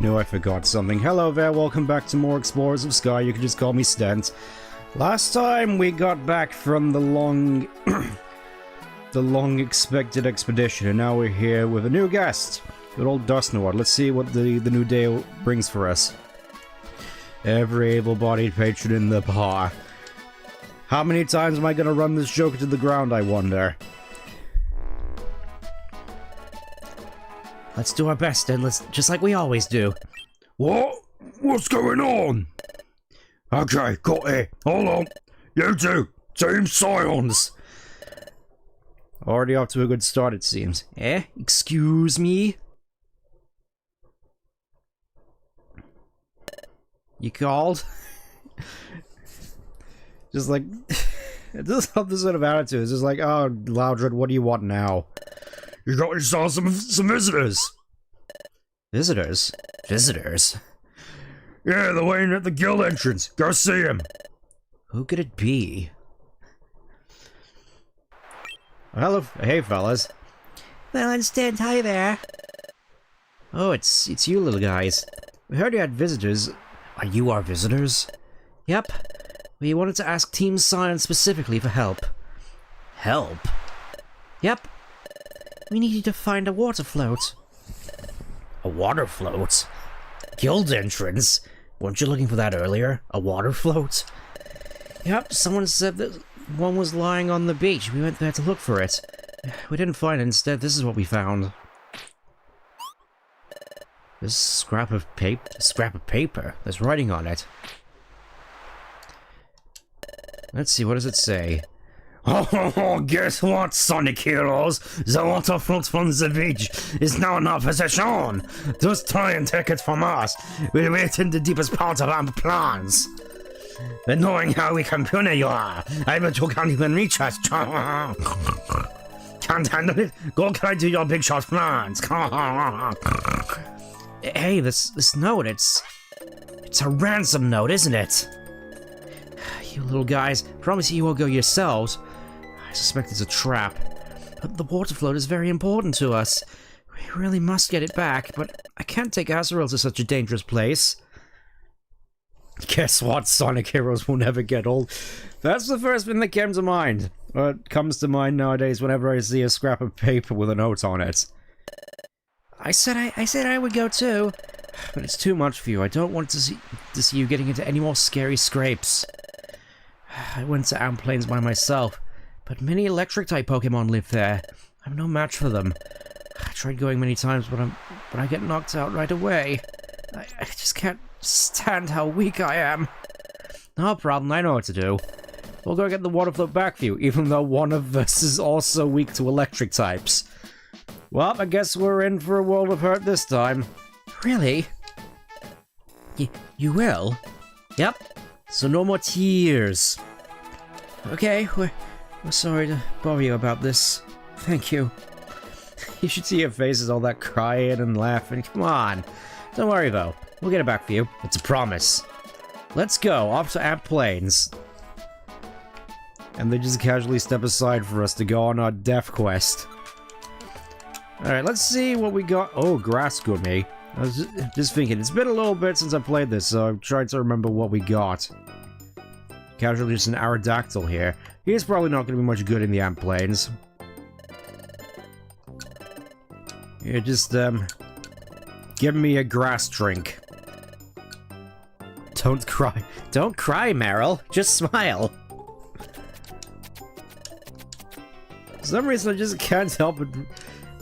No, I forgot something. Hello there, welcome back to more Explorers of Sky. You can just call me Stent. Last time we got back from the long... the long-expected expedition, and now we're here with a new guest. Good old Dusknoir. Let's see what the new day brings for us. Every able-bodied patron in the paw. How many times am I gonna run this joke into the ground, I wonder? Let's do our best, and let's just like we always do. What? What's going on? Okay, got it. Hold on. You two, Team Science. Already off to a good start, it seems. Eh? Excuse me? You called? Just like... it does have this sort of attitude. It's just like, oh, Loudred, what do you want now? You got yourself some visitors. Visitors? Visitors? Yeah, they're waiting at the guild entrance. Go see him. Who could it be? Hello, hey fellas. Well, understand, hi there. Oh, it's you little guys. We heard you had visitors. Are you our visitors? Yep. We wanted to ask Team Science specifically for help. Help? Yep. We need you to find a water float. A water float? Guild entrance? Weren't you looking for that earlier? A water float? Yep, someone said that one was lying on the beach. We went there to look for it. We didn't find it. Instead, this is what we found. This scrap of paper. There's writing on it. Let's see, what does it say? Oh, guess what, Sonic Heroes? The water float from the beach is now in our possession. Just try and take it from us. We'll wait in the deepest part of our plans. And knowing how we can puny you are, I bet you can't even reach us. Can't handle it? Go try to your big shot plans. Hey, this note, it's a ransom note, isn't it? You little guys, promise you won't go yourselves. I suspect it's a trap. But the water float is very important to us. We really must get it back, but I can't take Azrael to such a dangerous place. Guess what? Sonic Heroes will never get old. That's the first thing that came to mind. It comes to mind nowadays whenever I see a scrap of paper with a note on it. I said I would go too. But it's too much for you. I don't want to see you getting into any more scary scrapes. I went to Amp Plains by myself, but many electric-type Pokemon live there. I'm no match for them. I tried going many times, but I get knocked out right away. I just can't stand how weak I am. No problem, I know what to do. We'll go get the water float back for you, even though one of us is also weak to electric types. Well, I guess we're in for a world of hurt this time. Really? You will? Yep. So no more tears. Okay, we're sorry to bother you about this. Thank you. You should see your faces, all that crying and laughing. Come on. Don't worry though. We'll get it back for you. It's a promise. Let's go, off to Amp Plains. And they just casually step aside for us to go on our death quest. Alright, let's see what we got. Oh, Grass Gummy. I was just thinking, it's been a little bit since I played this, so I'm trying to remember what we got. Casually just an Aerodactyl here. He's probably not going to be much good in the Amp Plains. Yeah, just, give me a grass drink. Don't cry. Don't cry, Meryl. Just smile. For some reason, I just can't help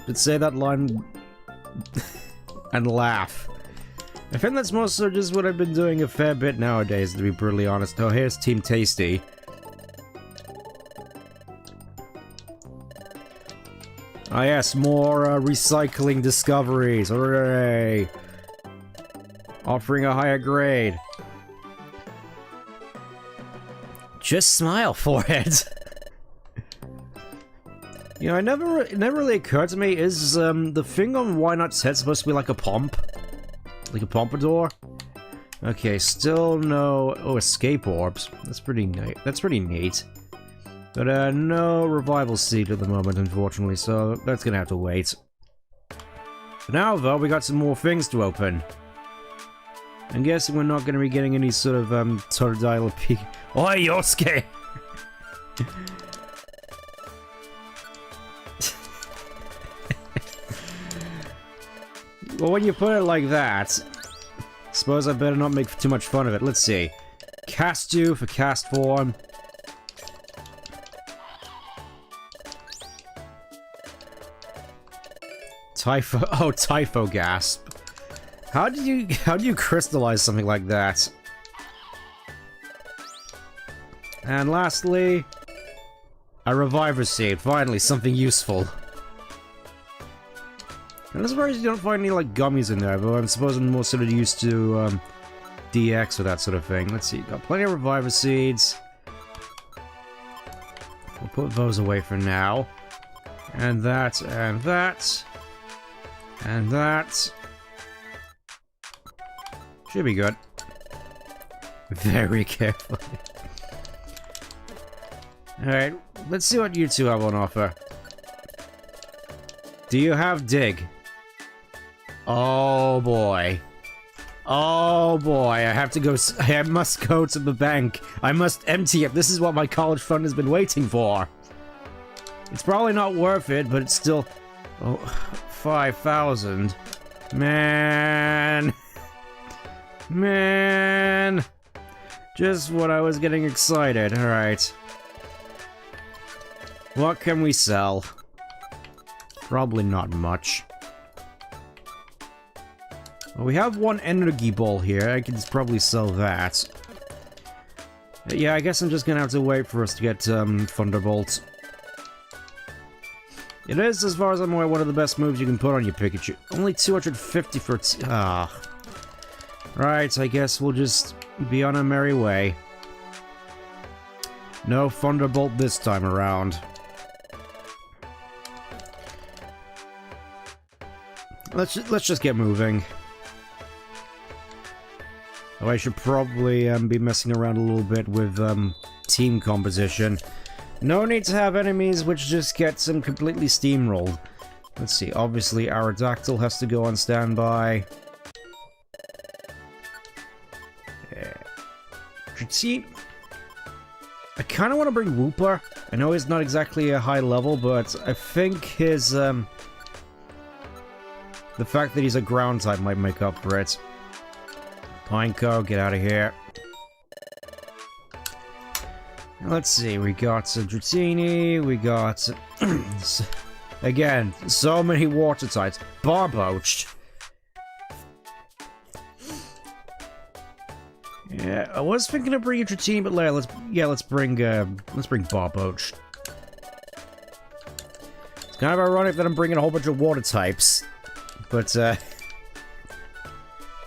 but say that line and laugh. I think that's mostly just what I've been doing a fair bit nowadays, to be brutally honest. Oh, here's Team Tasty. Ah yes, more recycling discoveries. Hooray! Offering a higher grade. Just smile for it. You know, it never really occurred to me, is the thing on Why Not's head supposed to be like a pomp? Like a pompadour? Okay, still no... Oh, escape orbs. That's pretty neat. That's pretty neat. But, no revival seed at the moment, unfortunately, so that's gonna have to wait. For now, though, we got some more things to open. I'm guessing we're not going to be getting any sort of Totodile peak. Oi, Yosuke! Well, when you put it like that, suppose I better not make too much fun of it. Let's see. Cast you for cast form. Typho. Oh, Typho Gasp. How do you crystallize something like that? And lastly, a Reviver Seed. Finally, something useful. I'm surprised you don't find any, like, gummies in there, but I suppose I'm more sort of used to, DX or that sort of thing. Let's see, got plenty of Reviver Seeds. We'll put those away for now. And that, and that. And that. Should be good. Very carefully. Alright, let's see what you two have on offer. Do you have Dig? Oh boy. Oh boy, I have to go. I must go to the bank. I must empty it. This is what my college fund has been waiting for. It's probably not worth it, but it's still. Oh, 5,000. Man. Man. Just when I was getting excited. Alright. What can we sell? Probably not much. Well, we have one energy ball here. I can probably sell that. Yeah, I guess I'm just gonna have to wait for us to get Thunderbolt. It is, as far as I'm aware, one of the best moves you can put on your Pikachu. Only 250 for Right, I guess we'll just be on our merry way. No Thunderbolt this time around. Let's just get moving. Oh, I should probably be messing around a little bit with team composition. No need to have enemies which just get them completely steamrolled. Let's see, obviously Aerodactyl has to go on standby. See, I kind of want to bring Wooper. I know he's not exactly a high level, but I think his the fact that he's a ground type might make up for it. Pineco, get out of here. Let's see, we got Dratini, we got... again, so many water types. Barboach. Yeah, I was thinking of bringing Dratini, but later, let's bring Barboach. It's kind of ironic that I'm bringing a whole bunch of water types. But,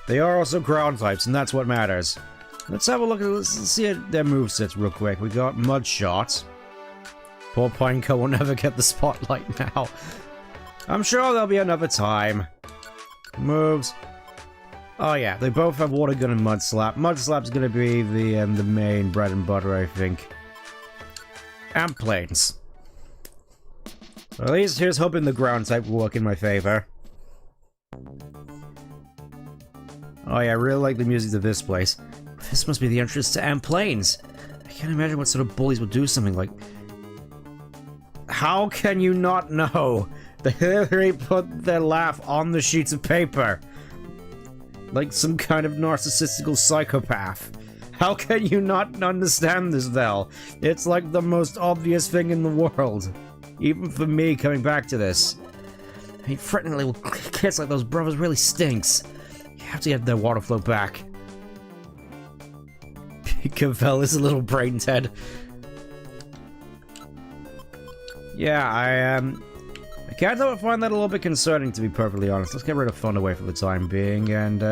they are also ground types, and that's what matters. Let's have a look at let's see their movesets real quick. We got Mudshot. Poor Pineco will never get the spotlight now. I'm sure there'll be another time. Moves. Oh yeah, they both have Water Gun and Mud Slap. Mud Slap's gonna be the main bread and butter, I think. And Planes. Well, at least here's hoping the ground type will work in my favor. Oh yeah, I really like the music of this place. This must be the entrance to Amplanes. I can't imagine what sort of bullies would do something like... How can you not know? They literally put their laugh on the sheets of paper. Like some kind of narcissistical psychopath. How can you not understand this, Vel? It's like the most obvious thing in the world. Even for me coming back to this. I mean, threatening little kids like those brothers really stinks. You have to get their water flow back. Vel is a little brain dead. Yeah, I can't help but find that a little bit concerning, to be perfectly honest. Let's get rid of Fun away for the time being, and,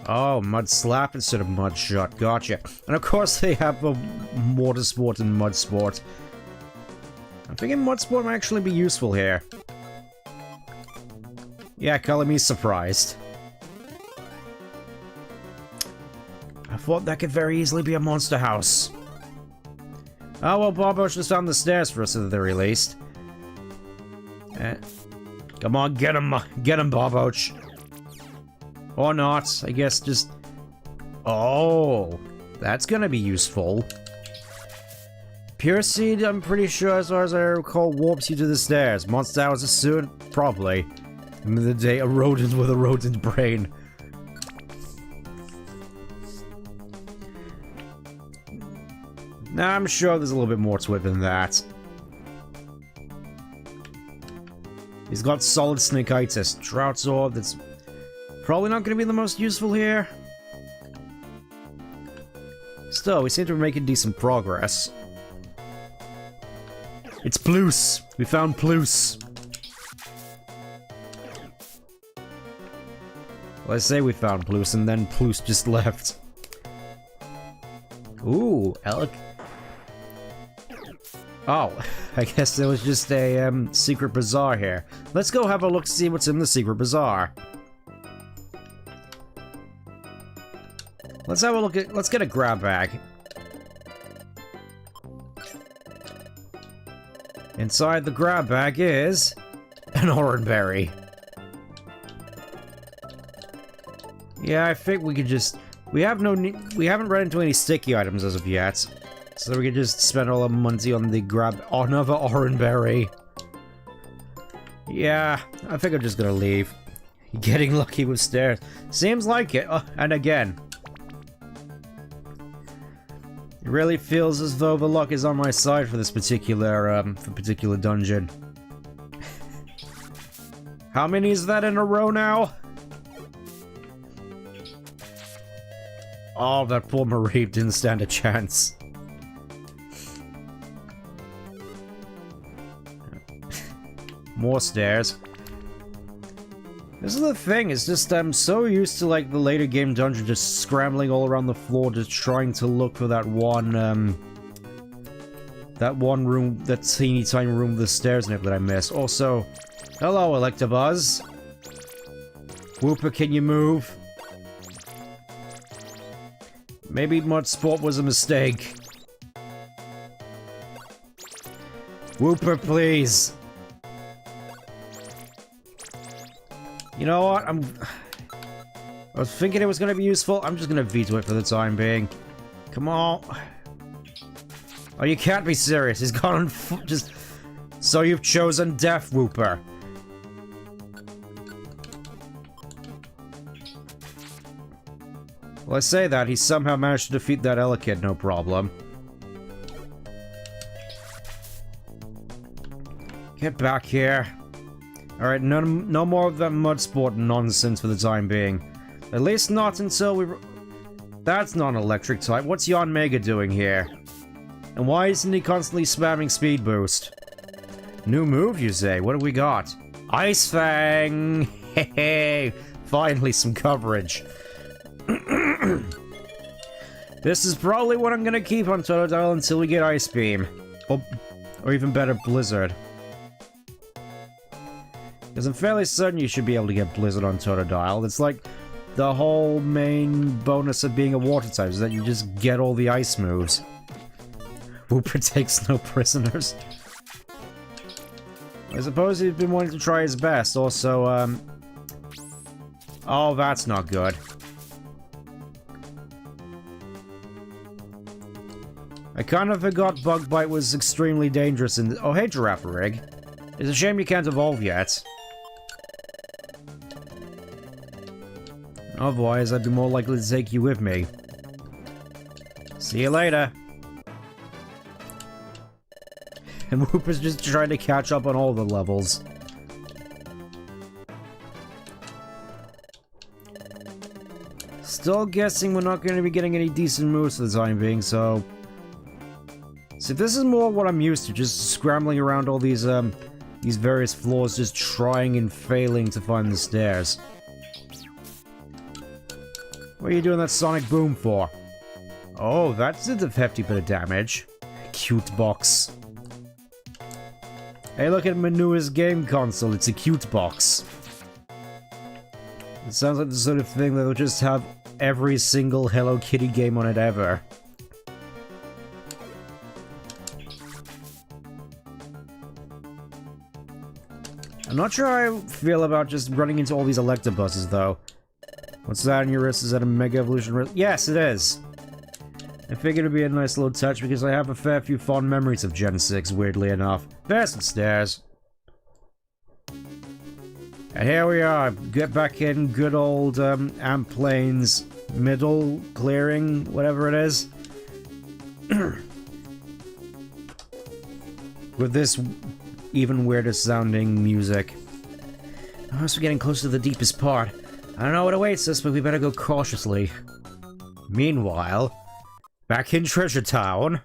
oh, Mud Slap instead of Mud Shot. Gotcha. And of course they have the Water Sport and Mud Sport. I'm thinking Mud Sport might actually be useful here. Yeah, color me surprised. I thought that could very easily be a monster house. Oh, well, Barboach just down the stairs for us at the very least. Come on, get him, Barboach. Or not, I guess just... Oh, that's gonna be useful. Pure Seed, I'm pretty sure, as far as I recall, warps you to the stairs. Monster Hours are soon? Probably. End of the day, a rodent with a rodent brain. Nah, I'm sure there's a little bit more to it than that. He's got solid snakeitis. Drought's Orb, that's probably not going to be the most useful here. Still, we seem to be making decent progress. It's Plus! We found Plus! Well, I say we found Plus, and then Plus just left. Ooh, Alec. Oh, I guess there was just a secret bazaar here. Let's go have a look to see what's in the secret bazaar. Let's have a look at. Let's get a grab bag. Inside the grab bag is an orange berry. Yeah, I think we could just. We haven't run into any sticky items as of yet. So we could just spend all our money on the grab another orange berry. Yeah, I think I'm just gonna leave. Getting lucky with stairs. Seems like it. And again. It really feels as though the luck is on my side for this particular dungeon. How many is that in a row now? Oh, that poor Marie didn't stand a chance. More stairs. This is the thing, it's just I'm so used to like the later game dungeon just scrambling all around the floor just trying to look for that one room, that teeny tiny room with the stairs in it that I missed. Also, hello Electabuzz. Whooper, can you move? Maybe Mud Sport was a mistake. Whooper, please. You know what? I was thinking it was going to be useful. I'm just going to veto it for the time being. Come on. Oh, you can't be serious. He's gone on just... So you've chosen Death Whooper. Well, I say that. He somehow managed to defeat that Elekid, no problem. Get back here. Alright, no more of that mud sport nonsense for the time being. At least not until we... That's not an electric type. What's Yon Mega doing here? And why isn't he constantly spamming speed boost? New move, you say? What do we got? Ice Fang! Hey, finally some coverage. This is probably what I'm gonna keep on Totodile until we get Ice Beam. Or even better, Blizzard. Because I'm fairly certain you should be able to get Blizzard on Totodile. It's like the whole main bonus of being a water type is that you just get all the ice moves. Whooper takes no prisoners. I suppose he's been wanting to try his best. Also, oh, that's not good. I kind of forgot Bug Bite was extremely dangerous in the... Oh, hey, Giraffe Rig. It's a shame you can't evolve yet. Otherwise, I'd be more likely to take you with me. See you later. And Whooper's just trying to catch up on all the levels. Still guessing we're not going to be getting any decent moves for the time being, so... See, this is more what I'm used to, just scrambling around all these various floors, just trying and failing to find the stairs. What are you doing that sonic boom for? Oh, that did a hefty bit of damage. Cute box. Hey, look at my newest game console, it's a cute box. It sounds like the sort of thing that will just have every single Hello Kitty game on it ever. I'm not sure how I feel about just running into all these Electabuzzes, though. What's that on your wrist? Is that a Mega Evolution wrist? Yes, it is! I figured it'd be a nice little touch because I have a fair few fond memories of Gen 6, weirdly enough. There's the stairs. And here we are, get back in good old Amplane's middle clearing, whatever it is. With this even weirder sounding music. I must be getting close to the deepest part. I don't know what awaits us, but we better go cautiously. Meanwhile, back in Treasure Town.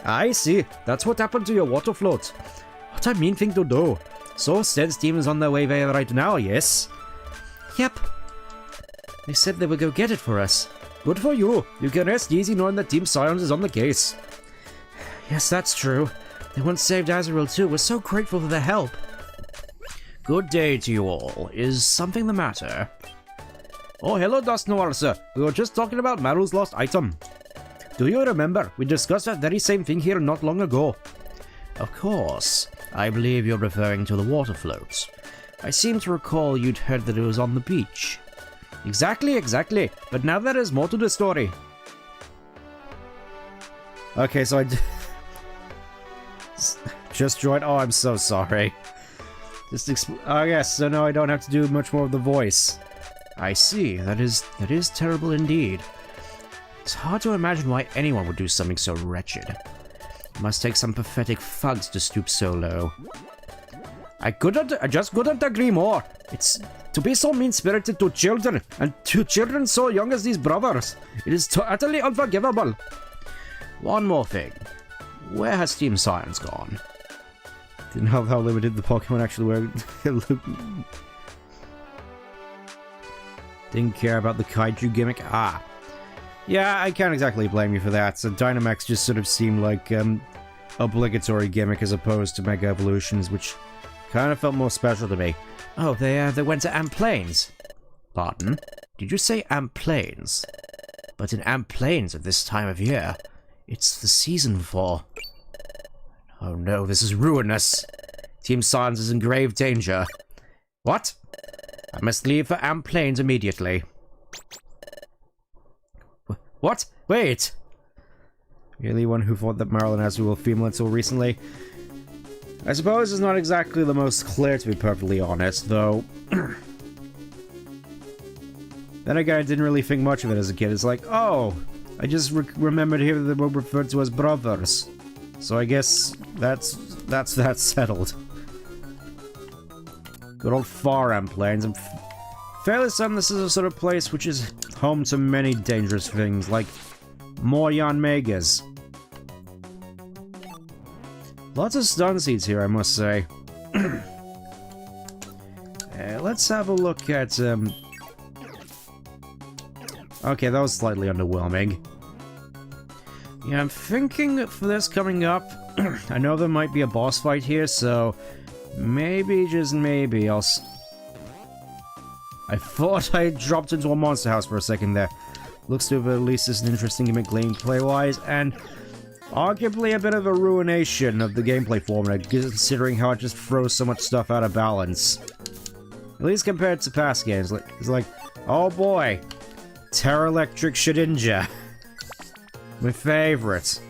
I see. That's what happened to your water float. What a mean thing to do. So, Sense team is on their way there right now, yes? Yep. They said they would go get it for us. Good for you. You can rest easy knowing that Team Science is on the case. Yes, that's true. They once saved Azrael too. We're so grateful for their help. Good day to you all. Is something the matter? Oh, hello, Dusknoir, sir. We were just talking about Maru's lost item. Do you remember? We discussed that very same thing here not long ago. Of course. I believe you're referring to the water floats. I seem to recall you'd heard that it was on the beach. Exactly. But now there is more to the story. Okay, so I just joined. Oh, I'm so sorry. Oh, yes, so now I don't have to do much more of the voice. I see. That is terrible indeed. It's hard to imagine why anyone would do something so wretched. It must take some pathetic thugs to stoop so low. I just couldn't agree more. It's to be so mean-spirited to children, and to children so young as these brothers. It is utterly unforgivable. One more thing. Where has Team Science gone? Didn't know how limited the Pokemon actually were. Didn't care about the kaiju gimmick. Ah. Yeah, I can't exactly blame you for that. So Dynamax just sort of seemed like obligatory gimmick as opposed to Mega Evolutions, which kind of felt more special to me. Oh, they went to Amplanes. Pardon? Did you say Amplanes? But in Amplanes at this time of year, it's the season for... Oh no, this is ruinous. Team Science is in grave danger. What? I must leave for Amplanes immediately. What? Wait! Really one who thought that Marilyn has were female until recently? I suppose it's not exactly the most clear, to be perfectly honest, though. Then again, I didn't really think much of it as a kid. It's like, oh, I just remembered here that they were referred to as brothers. So I guess that's that settled. Good old Far Amplanes. I'm fairly certain this is a sort of place which is home to many dangerous things, like Moryan Megas. Lots of stun seeds here, I must say. Let's have a look at, Okay, that was slightly underwhelming. Yeah, I'm thinking for this coming up, I know there might be a boss fight here, so maybe, just maybe, I thought I dropped into a monster house for a second there. Looks to have at least as an interesting gameplay-wise, and arguably a bit of a ruination of the gameplay formula, considering how it just throws so much stuff out of balance. At least compared to past games. It's like, oh boy, Terra Electric Shedinja. My favorite.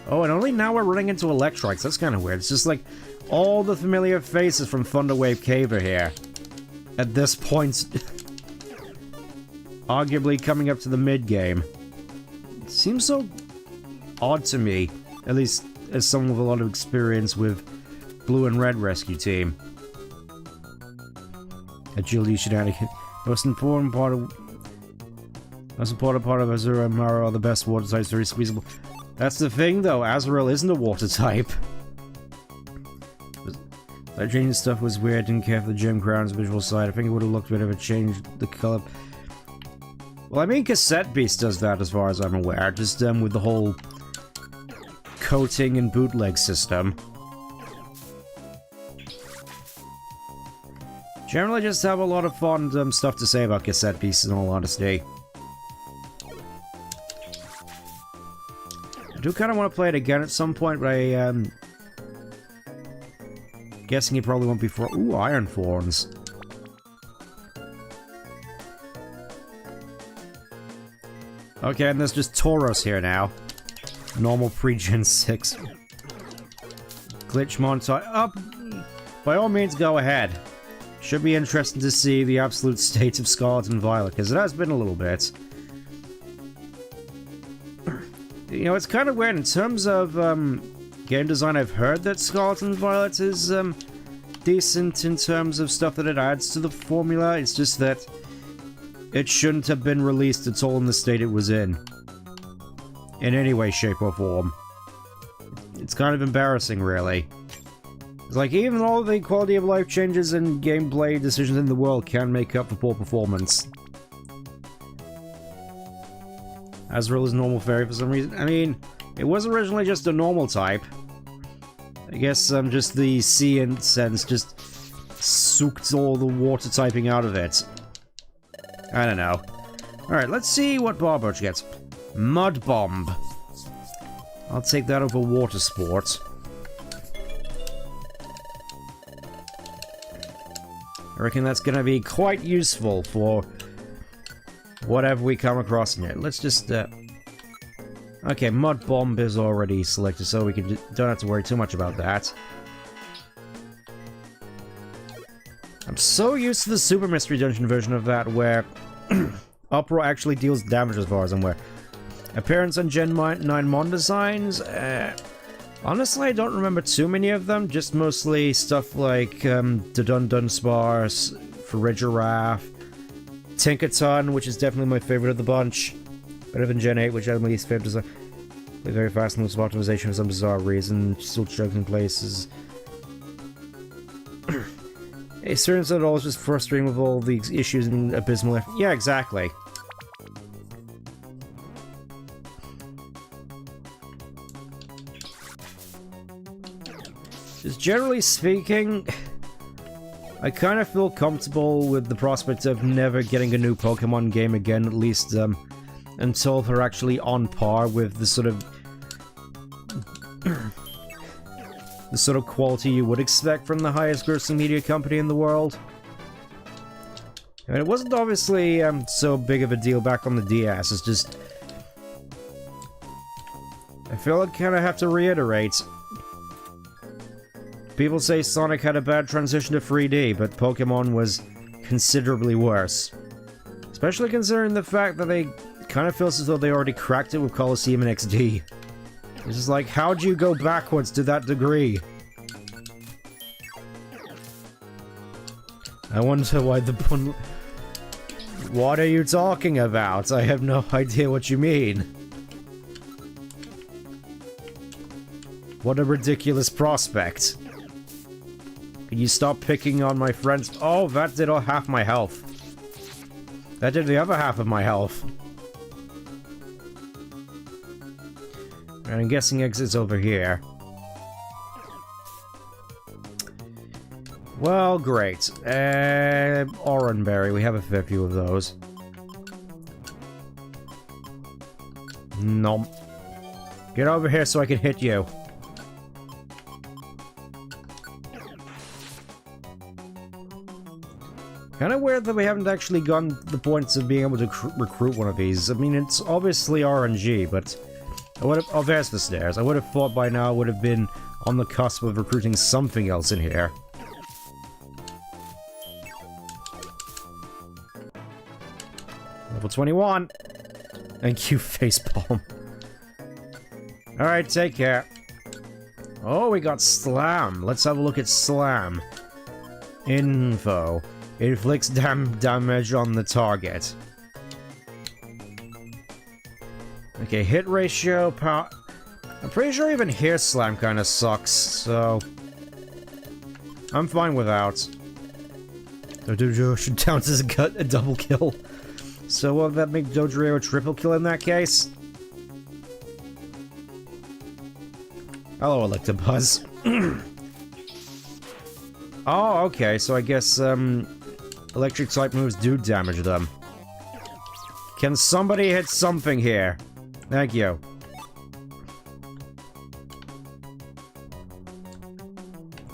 Oh, and only now we're running into Electroids. That's kind of weird. It's just like all the familiar faces from Thunderwave Cave are here. At this point, arguably coming up to the mid-game. It seems so odd to me, at least as someone with a lot of experience with Blue and Red Rescue Team. Agility shenanigans. Most important part of Azura and Mara are the best water types, very squeezable. That's the thing though, Azrael isn't a water type. That changing stuff was weird, didn't care for the gem crown's visual side. I think it would have looked better if it changed the color. Well, I mean, Cassette Beast does that as far as I'm aware, just with the whole coating and bootleg system. Generally just have a lot of fun stuff to say about Cassette Beasts in all honesty. I do kind of want to play it again at some point, but I Guessing he probably won't be for. Ooh, iron thorns. Okay, and there's just Tauros here now. Normal pre-Gen 6. Glitchmon up. By all means, go ahead. Should be interesting to see the absolute state of Scarlet and Violet, because it has been a little bit. You know, it's kind of weird in terms of game design. I've heard that Scarlet and Violet is decent in terms of stuff that it adds to the formula. It's just that it shouldn't have been released at all in the state it was in any way, shape, or form. It's kind of embarrassing, really. It's like, even all the quality of life changes and gameplay decisions in the world can make up for poor performance. Azrael is normal fairy for some reason. I mean, it was originally just a normal type. I guess just the sea and sense just soaked all the water typing out of it. I don't know. Alright, let's see what Barboach gets. Mud Bomb. I'll take that over Water Sport. I reckon that's gonna be quite useful for whatever we come across in it. Let's just, okay, Mud Bomb is already selected, so we don't have to worry too much about that. I'm so used to the Super Mystery Dungeon version of that, where Uproar actually deals damage as far as I'm aware. Appearance on Gen 9 Mon designs? Honestly, I don't remember too many of them, just mostly stuff like the Dusknoir, Farigiraf, Tinkaton, which is definitely my favorite of the bunch. Better than Gen 8, which I'm least favorite design. Play very fast and lose optimization for some bizarre reason. Still choking places. Experience at all is just frustrating with all the issues and abysmal. Yeah, exactly. Just generally speaking, I kind of feel comfortable with the prospect of never getting a new Pokemon game again, at least until they're actually on par with the sort of quality you would expect from the highest grossing media company in the world. I mean, it wasn't obviously so big of a deal back on the DS, it's just I feel I kind of have to reiterate. People say Sonic had a bad transition to 3D, but Pokemon was considerably worse. Especially considering the fact that they kind of feels as though they already cracked it with Colosseum and XD. It's just like, how'd you go backwards to that degree? I wonder why the pun... What are you talking about? I have no idea what you mean. What a ridiculous prospect. Can you stop picking on my friends? Oh, that did half my health. That did the other half of my health. And I'm guessing exit's over here. Well, great. Oranberry, we have a fair few of those. Nom. Get over here so I can hit you. Kind of weird that we haven't actually gotten to the points of being able to recruit one of these. I mean, it's obviously RNG, but I would have... Oh, there's the stairs. I would have thought by now I would have been on the cusp of recruiting something else in here. Level 21. Thank you, Facepalm. Alright, take care. Oh, we got Slam. Let's have a look at Slam. Info. Inflicts damage on the target. Okay, hit ratio, power... I'm pretty sure even here Slam kind of sucks, so... I'm fine without. Dojo should count as a double kill. So will that make Dodrio a triple kill in that case? Hello, Electabuzz. Oh, okay, so I guess, electric type moves do damage them. Can somebody hit something here? Thank you.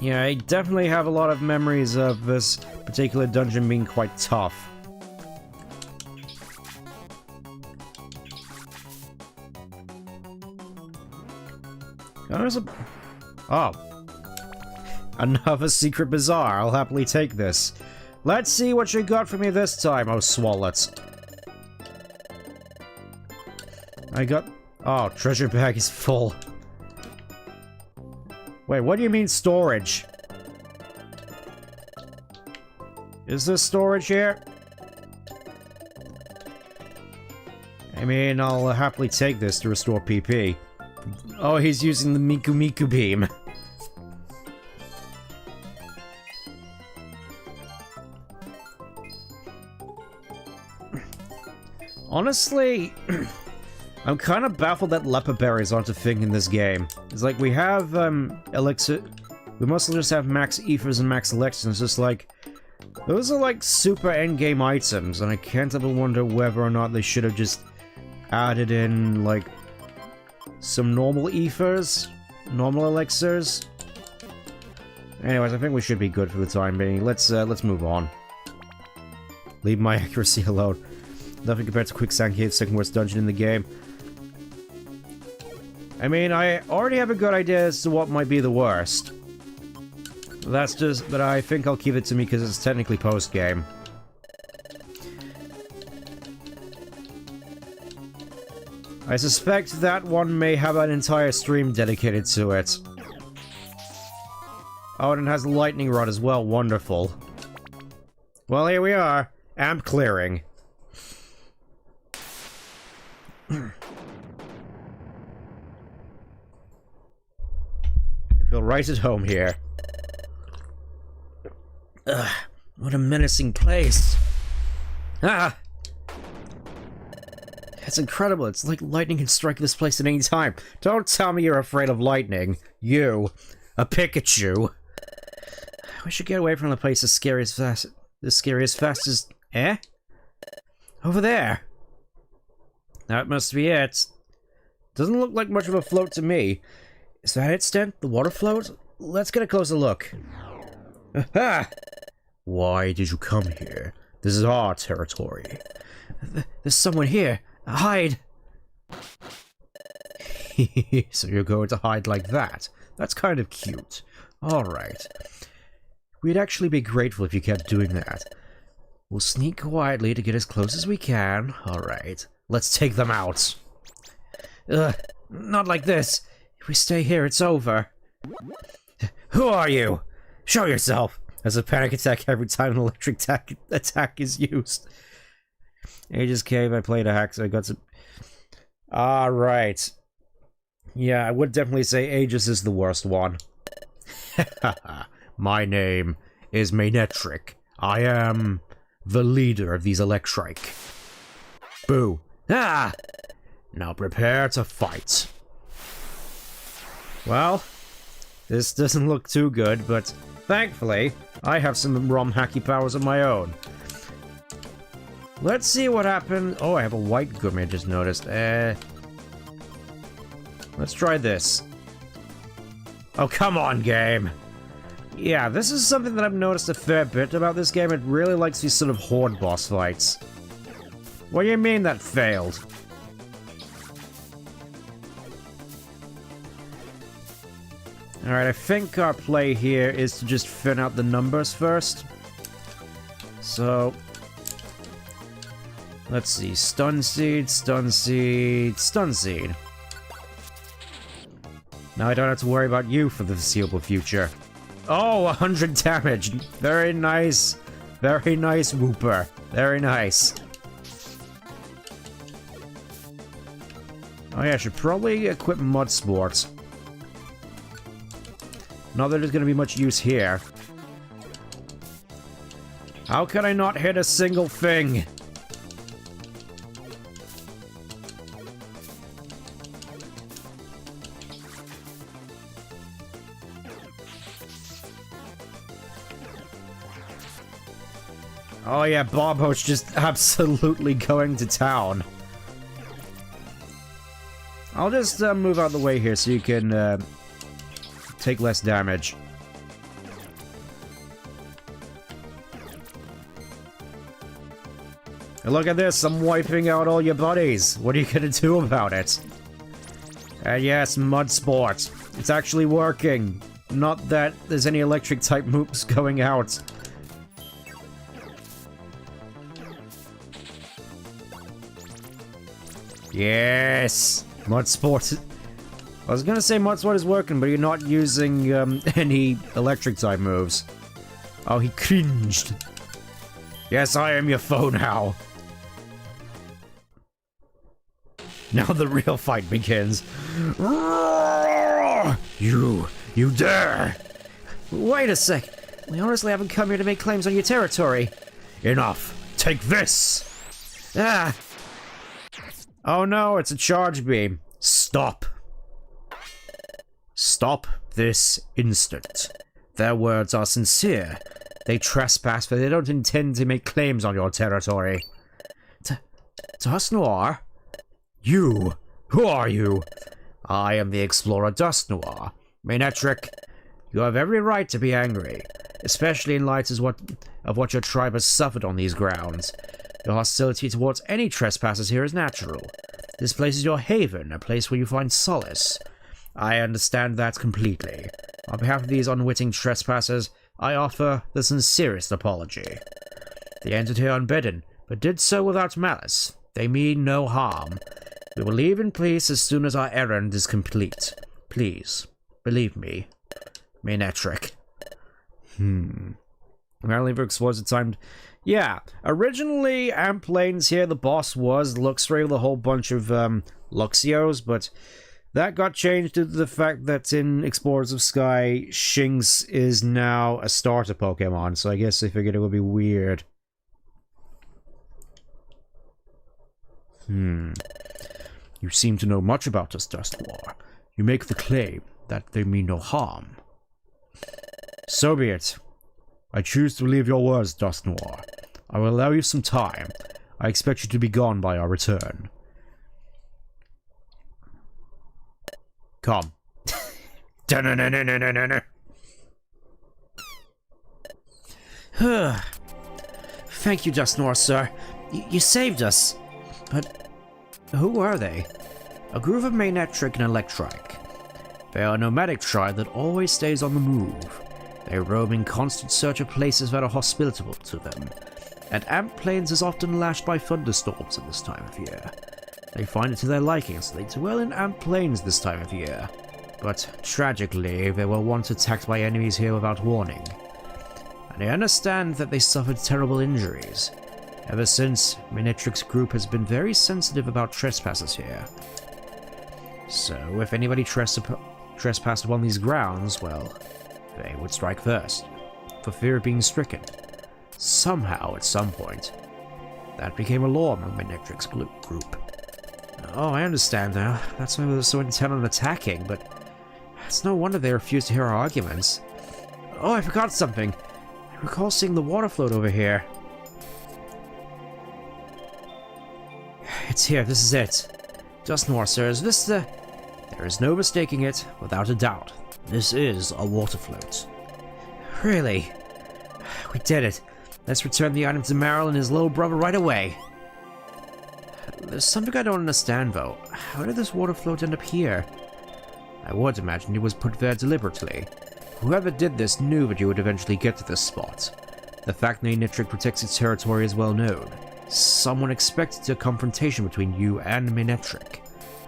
Yeah, I definitely have a lot of memories of this particular dungeon being quite tough. There's a... Oh. Another secret bazaar. I'll happily take this. Let's see what you got for me this time, oh swallet. I got... Oh, treasure bag is full. Wait, what do you mean storage? Is there storage here? I mean, I'll happily take this to restore PP. Oh, he's using the Miku Miku beam. Honestly, I'm kind of baffled that leopard berries aren't a thing in this game. It's like we have elixir, we mostly just have max ethers and max elixirs, and it's just like, those are like super endgame items, and I can't ever wonder whether or not they should have just added in like some normal ethers, normal elixirs. Anyways, I think we should be good for the time being. Let's move on. Leave my accuracy alone. Nothing compared to Quicksand Cave, second worst dungeon in the game. I mean, I already have a good idea as to what might be the worst. That's just, but I think I'll keep it to me because it's technically post-game. I suspect that one may have an entire stream dedicated to it. Oh, and it has a lightning rod as well. Wonderful. Well, here we are. Amp clearing. I feel right at home here. Ugh, what a menacing place. Ah! It's incredible. It's like lightning can strike this place at any time. Don't tell me you're afraid of lightning. You. A Pikachu. We should get away from the place as scary as fast as... Eh? Over there. That must be it. Doesn't look like much of a float to me. Is that it, Stent? The water float? Let's get a closer look. Aha! Why did you come here? This is our territory. There's someone here. Hide! So you're going to hide like that? That's kind of cute. Alright. We'd actually be grateful if you kept doing that. We'll sneak quietly to get as close as we can. Alright. Let's take them out. Ugh, not like this. If we stay here, it's over. Who are you? Show yourself! As a panic attack every time an electric attack is used. Aegis Cave, I played a hack, so I got some... Alright. Yeah, I would definitely say Aegis is the worst one. My name is Manetric. I am the leader of these Electric. Boo. Ah! Now prepare to fight. Well, this doesn't look too good, but thankfully, I have some ROM hacky powers of my own. Let's see what happened. Oh, I have a white gummy I just noticed. Let's try this. Oh, come on, game. Yeah, this is something that I've noticed a fair bit about this game. It really likes these sort of horde boss fights. What do you mean that failed? Alright, I think our play here is to just thin out the numbers first. So... let's see. Stun Seed, Stun Seed, Stun Seed. Now I don't have to worry about you for the foreseeable future. Oh, 100 damage! Very nice. Very nice, Wooper. Very nice. Oh yeah, I should probably equip Mud Sports. Not that there's gonna be much use here. How can I not hit a single thing? Oh yeah, Bobho's just absolutely going to town. I'll just move out of the way here so you can take less damage. And look at this, I'm wiping out all your buddies. What are you gonna do about it? And yes, mud sport. It's actually working. Not that there's any electric type moves going out. Yes! Mud sport. I was gonna say mud sport is working, but you're not using any electric type moves. Oh, he cringed. Yes, I am your foe now. Now the real fight begins. You dare! Wait a sec. We honestly haven't come here to make claims on your territory. Enough. Take this. Ah! Oh no, it's a charge beam. Stop. Stop this instant. Their words are sincere. They trespass, but they don't intend to make claims on your territory. Dusknoir? You? Who are you? I am the explorer Dusknoir. Manetric, you have every right to be angry, especially in light of what your tribe has suffered on these grounds. Your hostility towards any trespassers here is natural. This place is your haven, a place where you find solace. I understand that completely. On behalf of these unwitting trespassers, I offer the sincerest apology. They entered here unbidden, but did so without malice. They mean no harm. We will leave in peace as soon as our errand is complete. Please, believe me. Manetric. Apparently for explosive timed. Yeah, originally Amplane's here, the boss was Luxray with a whole bunch of Luxios, but that got changed due to the fact that in Explorers of Sky, Shinx is now a starter Pokemon, so I guess they figured it would be weird. You seem to know much about us, Dusknoir. You make the claim that they mean no harm. So be it. I choose to believe your words, Dusknoir. I will allow you some time. I expect you to be gone by our return. Come. Thank you, Dusknoir, sir. You saved us. But who are they? A group of Manetric and Electric. They are a nomadic tribe that always stays on the move. They roam in constant search of places that are hospitable to them, and Amp Plains is often lashed by thunderstorms at this time of year. They find it to their liking, so they dwell in Amp Plains this time of year. But tragically, they were once attacked by enemies here without warning. And I understand that they suffered terrible injuries. Ever since, Manetric's group has been very sensitive about trespassers here. So, if anybody trespassed upon these grounds, well, they would strike first, for fear of being stricken. Somehow, at some point, that became a law among Manetric's group. Oh, I understand now. That's why they were so intent on attacking, but it's no wonder they refused to hear our arguments. Oh, I forgot something. I recall seeing the water float over here. It's here, this is it. Dusknoir, sir, is this the... There is no mistaking it, without a doubt. This is a water float. Really? We did it. Let's return the item to Meryl and his little brother right away. There's something I don't understand, though. How did this water float end up here? I would imagine it was put there deliberately. Whoever did this knew that you would eventually get to this spot. The fact Manetric protects its territory is well known. Someone expected a confrontation between you and Manetric.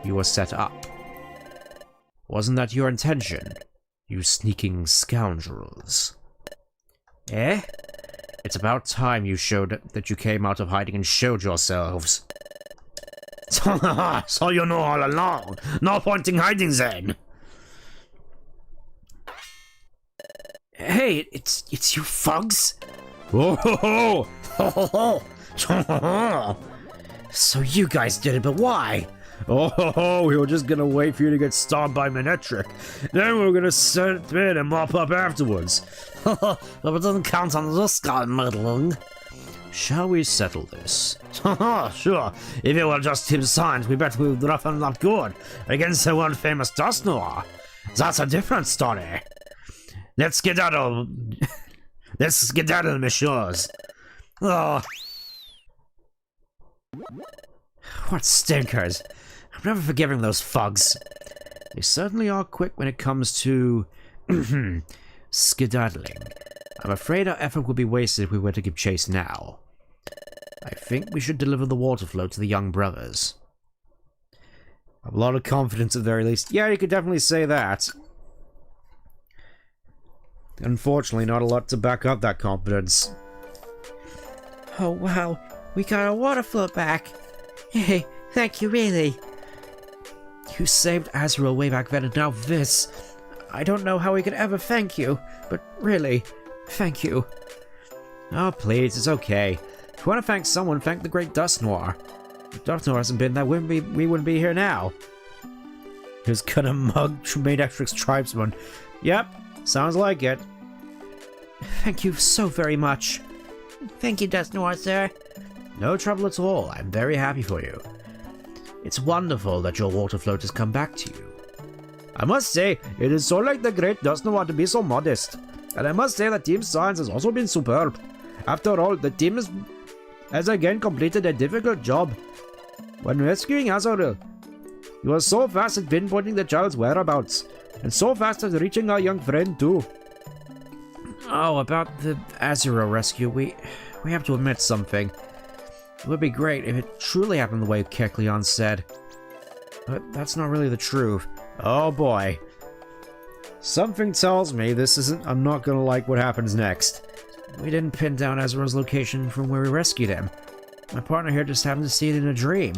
You were set up. Wasn't that your intention, you sneaking scoundrels? Eh? It's about time you showed that you came out of hiding and showed yourselves. So you know all along. No point in hiding then. Hey, it's you thugs? Oh ho ho! Ho ho ho! So you guys did it, but why? Oh ho ho! We were just gonna wait for you to get stomped by Manetric. Then we were gonna sit in and mop up afterwards. But it doesn't count on this guy meddling. Shall we settle this? Sure. If it were just his signs, we bet we would rough him up good against the world famous Dusknoir. That's a different story. Let's skedaddle. Let's skedaddle, messieurs. Oh. What stinkers! I'm never forgiving those thugs. They certainly are quick when it comes to skedaddling. I'm afraid our effort would be wasted if we were to give chase now. I think we should deliver the water float to the young brothers. A lot of confidence at the very least. Yeah, you could definitely say that. Unfortunately, not a lot to back up that confidence. Oh wow, we got our water float back. Hey, thank you really. You saved Azrael way back then, and now this. I don't know how we could ever thank you, but really, thank you. Oh, please, it's okay. If you want to thank someone, thank the great Dusknoir. If Dusknoir hasn't been there, we wouldn't be here now. He was gonna mug Matrix tribesman. Yep, sounds like it. Thank you so very much. Thank you, Dusknoir, sir. No trouble at all. I'm very happy for you. It's wonderful that your water float has come back to you. I must say, it is so like the great Dusknoir to be so modest. And I must say that Team Science has also been superb. After all, the team has again completed a difficult job. When rescuing Azrael, you were so fast at pinpointing the child's whereabouts, and so fast at reaching our young friend too. Oh, about the Azrael rescue, we have to admit something. It would be great if it truly happened the way Kecleon said. But that's not really the truth. Oh boy. Something tells me I'm not gonna like what happens next. We didn't pin down Azrael's location from where we rescued him. My partner here just happened to see it in a dream.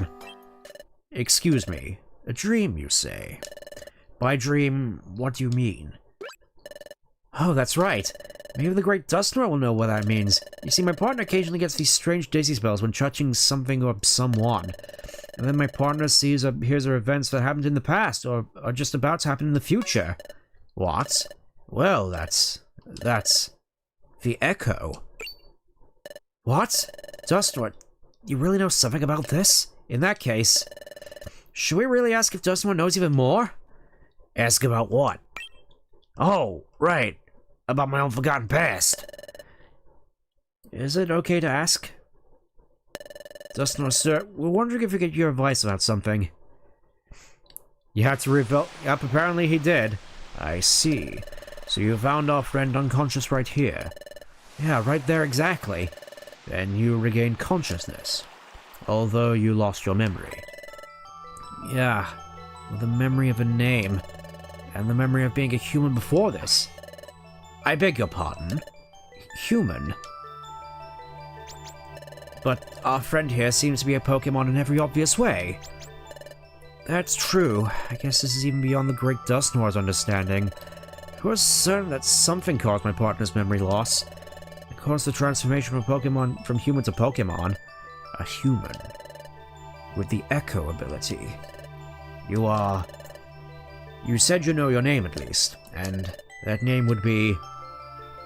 Excuse me. A dream, you say? By dream, what do you mean? Oh, that's right. Maybe the great Dusknoir will know what that means. You see, my partner occasionally gets these strange dizzy spells when touching something or someone. And then my partner sees or hears of events that happened in the past, or are just about to happen in the future. What? Well, that's... the Echo. What? Dusknoir, you really know something about this? In that case, should we really ask if Dusknoir knows even more? Ask about what? Oh, right. About my own forgotten past. Is it okay to ask? Dusknoir, sir, we're wondering if we could get your advice about something. You had to reveal... Yep, apparently he did. I see. So you found our friend unconscious right here. Yeah, right there exactly. Then you regained consciousness. Although you lost your memory. Yeah, with the memory of a name. And the memory of being a human before this. I beg your pardon? Human? But our friend here seems to be a Pokemon in every obvious way. That's true. I guess this is even beyond the great Dusknoir's understanding. He was certain that something caused my partner's memory loss. It caused the transformation from Pokemon from human to Pokemon. A human. With the Echo ability. You said you know your name at least, and that name would be...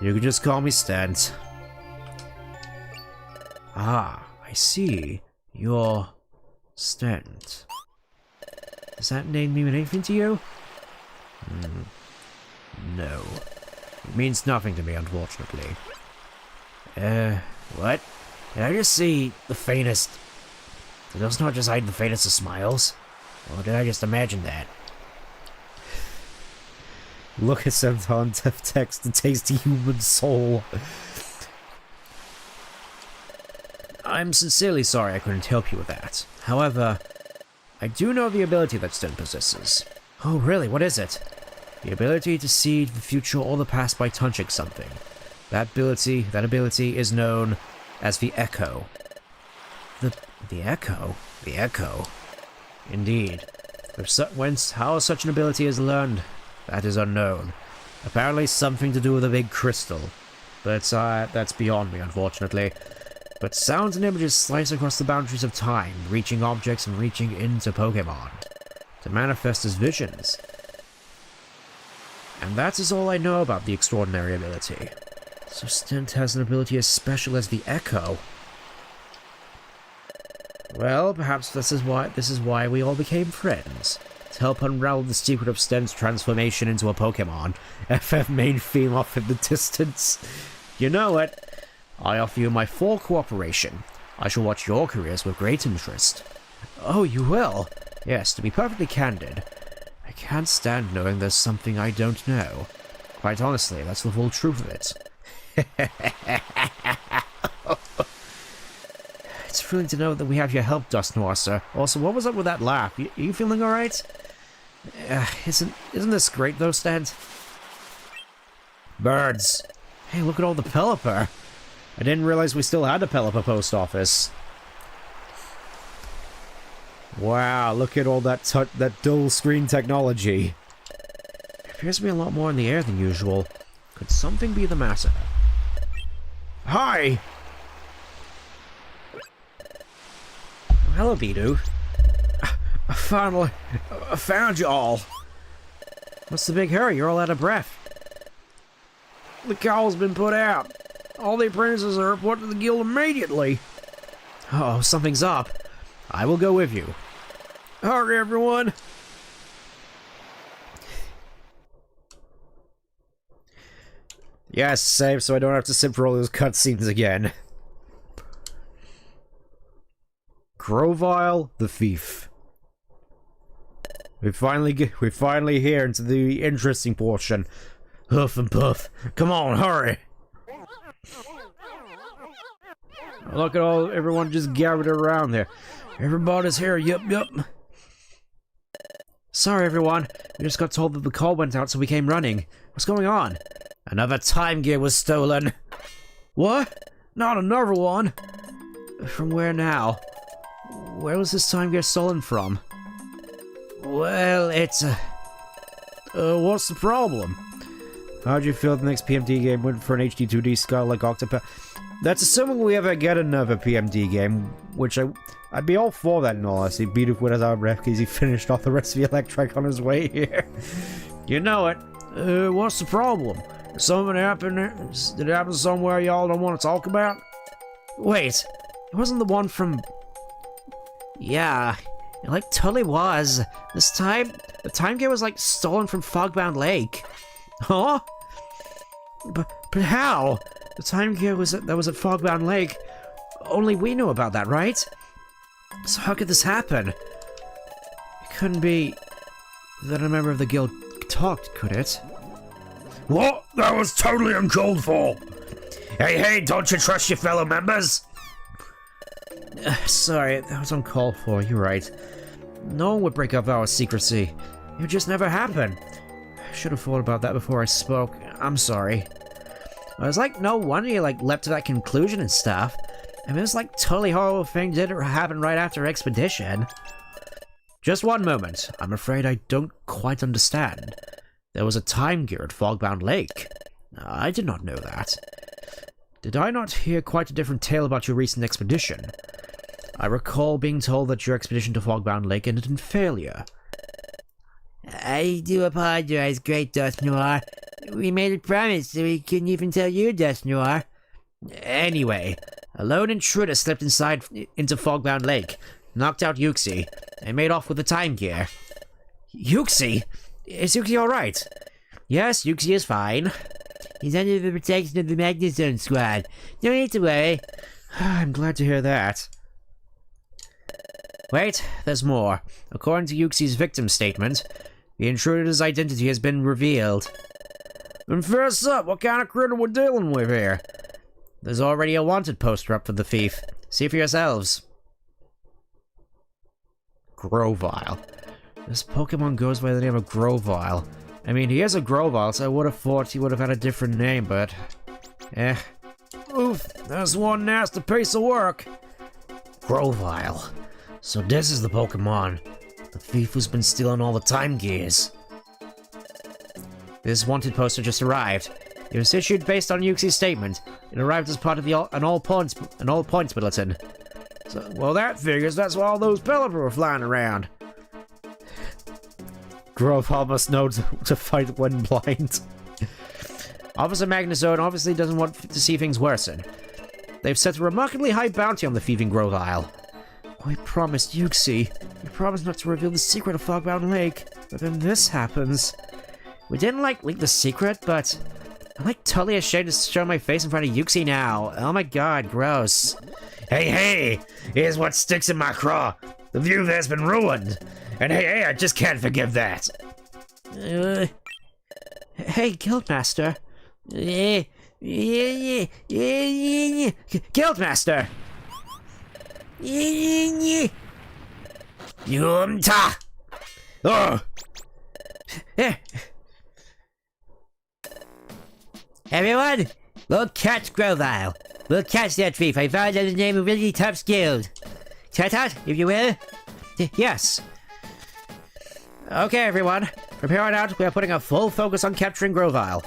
You could just call me Stent. Ah, I see. You're... Stent. Does that name mean anything to you? No. It means nothing to me, unfortunately. What? Did I just see the faintest... Did those not just hide the faintest of smiles? Or did I just imagine that? Look at Senton text to taste a human soul. I'm sincerely sorry I couldn't help you with that. However, I do know the ability that Sten possesses. Oh really, what is it? The ability to see the future or the past by touching something. That ability is known as the Echo. The Echo? The Echo? Indeed. How such an ability is learned, that is unknown. Apparently something to do with a big crystal. But that's beyond me, unfortunately. But sounds and images slice across the boundaries of time, reaching objects and reaching into Pokemon. To manifest as visions. And that is all I know about the extraordinary ability. So Stint has an ability as special as the Echo. Well, perhaps this is why we all became friends. To help unravel the secret of Sten's transformation into a Pokemon. FF main theme off in the distance. You know what? I offer you my full cooperation. I shall watch your careers with great interest. Oh, you will? Yes, to be perfectly candid, I can't stand knowing there's something I don't know. Quite honestly, that's the full truth of it. It's thrilling to know that we have your help, Dusknoir, sir. Also, what was up with that laugh? Are you feeling alright? Isn't this great, though, Stan? Birds. Hey, look at all the Pelipper. I didn't realize we still had a Pelipper post office. Wow, look at all that dual screen technology. Appears to be a lot more in the air than usual. Could something be the matter? Hi! Oh, hello, Bidu. Finally, I found you all. What's the big hurry? You're all out of breath. The call's been put out. All the apprentices are reported to the guild immediately. Oh, something's up. I will go with you. Hurry, everyone! Yes, save so I don't have to sit for all those cutscenes again. Grovile the Thief. We're finally here into the interesting portion. Huff and puff. Come on, hurry! Look at everyone just gathered around there. Everybody's here, yup. Sorry, everyone. We just got told that the call went out, so we came running. What's going on? Another time gear was stolen. What? Not another one? From where now? Where was this time gear stolen from? Well, it's what's the problem? How'd you feel the next PMD game went for an HD 2D style like Octopath? That's assuming we ever get another PMD game, which I'd be all for that in all honesty. Beat it with his out ref because he finished off the rest of the Electric on his way here. You know it. What's the problem? Something happened? Did it happen somewhere y'all don't want to talk about? Wait, it wasn't the one from... Yeah, it like totally was. This time, the time gear was like stolen from Fogbound Lake. Huh? But how? The time gear that was at Fogbound Lake. Only we knew about that, right? So how could this happen? It couldn't be that a member of the guild talked, could it? What? That was totally uncalled for! Hey, don't you trust your fellow members? Sorry, that was uncalled for, you're right. No one would break up our secrecy. It would just never happen. I should have thought about that before I spoke. I'm sorry. I was like, no wonder you leapt to that conclusion and stuff. I mean, it's like totally horrible thing did happen right after expedition. Just one moment. I'm afraid I don't quite understand. There was a time gear at Fogbound Lake. I did not know that. Did I not hear quite a different tale about your recent expedition? I recall being told that your expedition to Fogbound Lake ended in failure. I do apologize, Great Dusknoir. We made a promise, so we couldn't even tell you, Dusknoir. Anyway, a lone intruder slipped into Fogbound Lake, knocked out Yuxi, and made off with the time gear. Yuxi? Is Yuxi alright? Yes, Yuxi is fine. He's under the protection of the Magnezone Squad. No need to worry. I'm glad to hear that. Wait, there's more. According to Yuxi's victim statement, the intruder's identity has been revealed. And first up, what kind of critter we're dealing with here? There's already a wanted poster up for the thief. See for yourselves. Grovile. This Pokemon goes by the name of Grovile. I mean, he is a Grovile, so I would have thought he would have had a different name, but... Oof, that's one nasty piece of work. Grovile. So this is the Pokemon. The thief who's been stealing all the time gears. This wanted poster just arrived. It was issued based on Yuxi's statement. It arrived as part of an all points bulletin. So, well, that figures that's why all those Pelipper were flying around. Grovile must know to fight when blind. Officer Magnezone obviously doesn't want to see things worsen. They've set a remarkably high bounty on the thieving Grovile. We promised Yuxi. We promised not to reveal the secret of Fogbound Lake, but then this happens. We didn't leak the secret, but I'm totally ashamed to show my face in front of Yuxi now. Oh my god, gross. Hey, here's what sticks in my craw. The view there's been ruined. And hey, I just can't forgive that. Hey, Guildmaster. Guildmaster! Yumta! Oh! Everyone, we'll catch Grovile. We'll catch that thief. I vowed under the name of really tough skilled. Tut tut, if you will. Yes. Okay, everyone. From here on out, we are putting a full focus on capturing Grovile.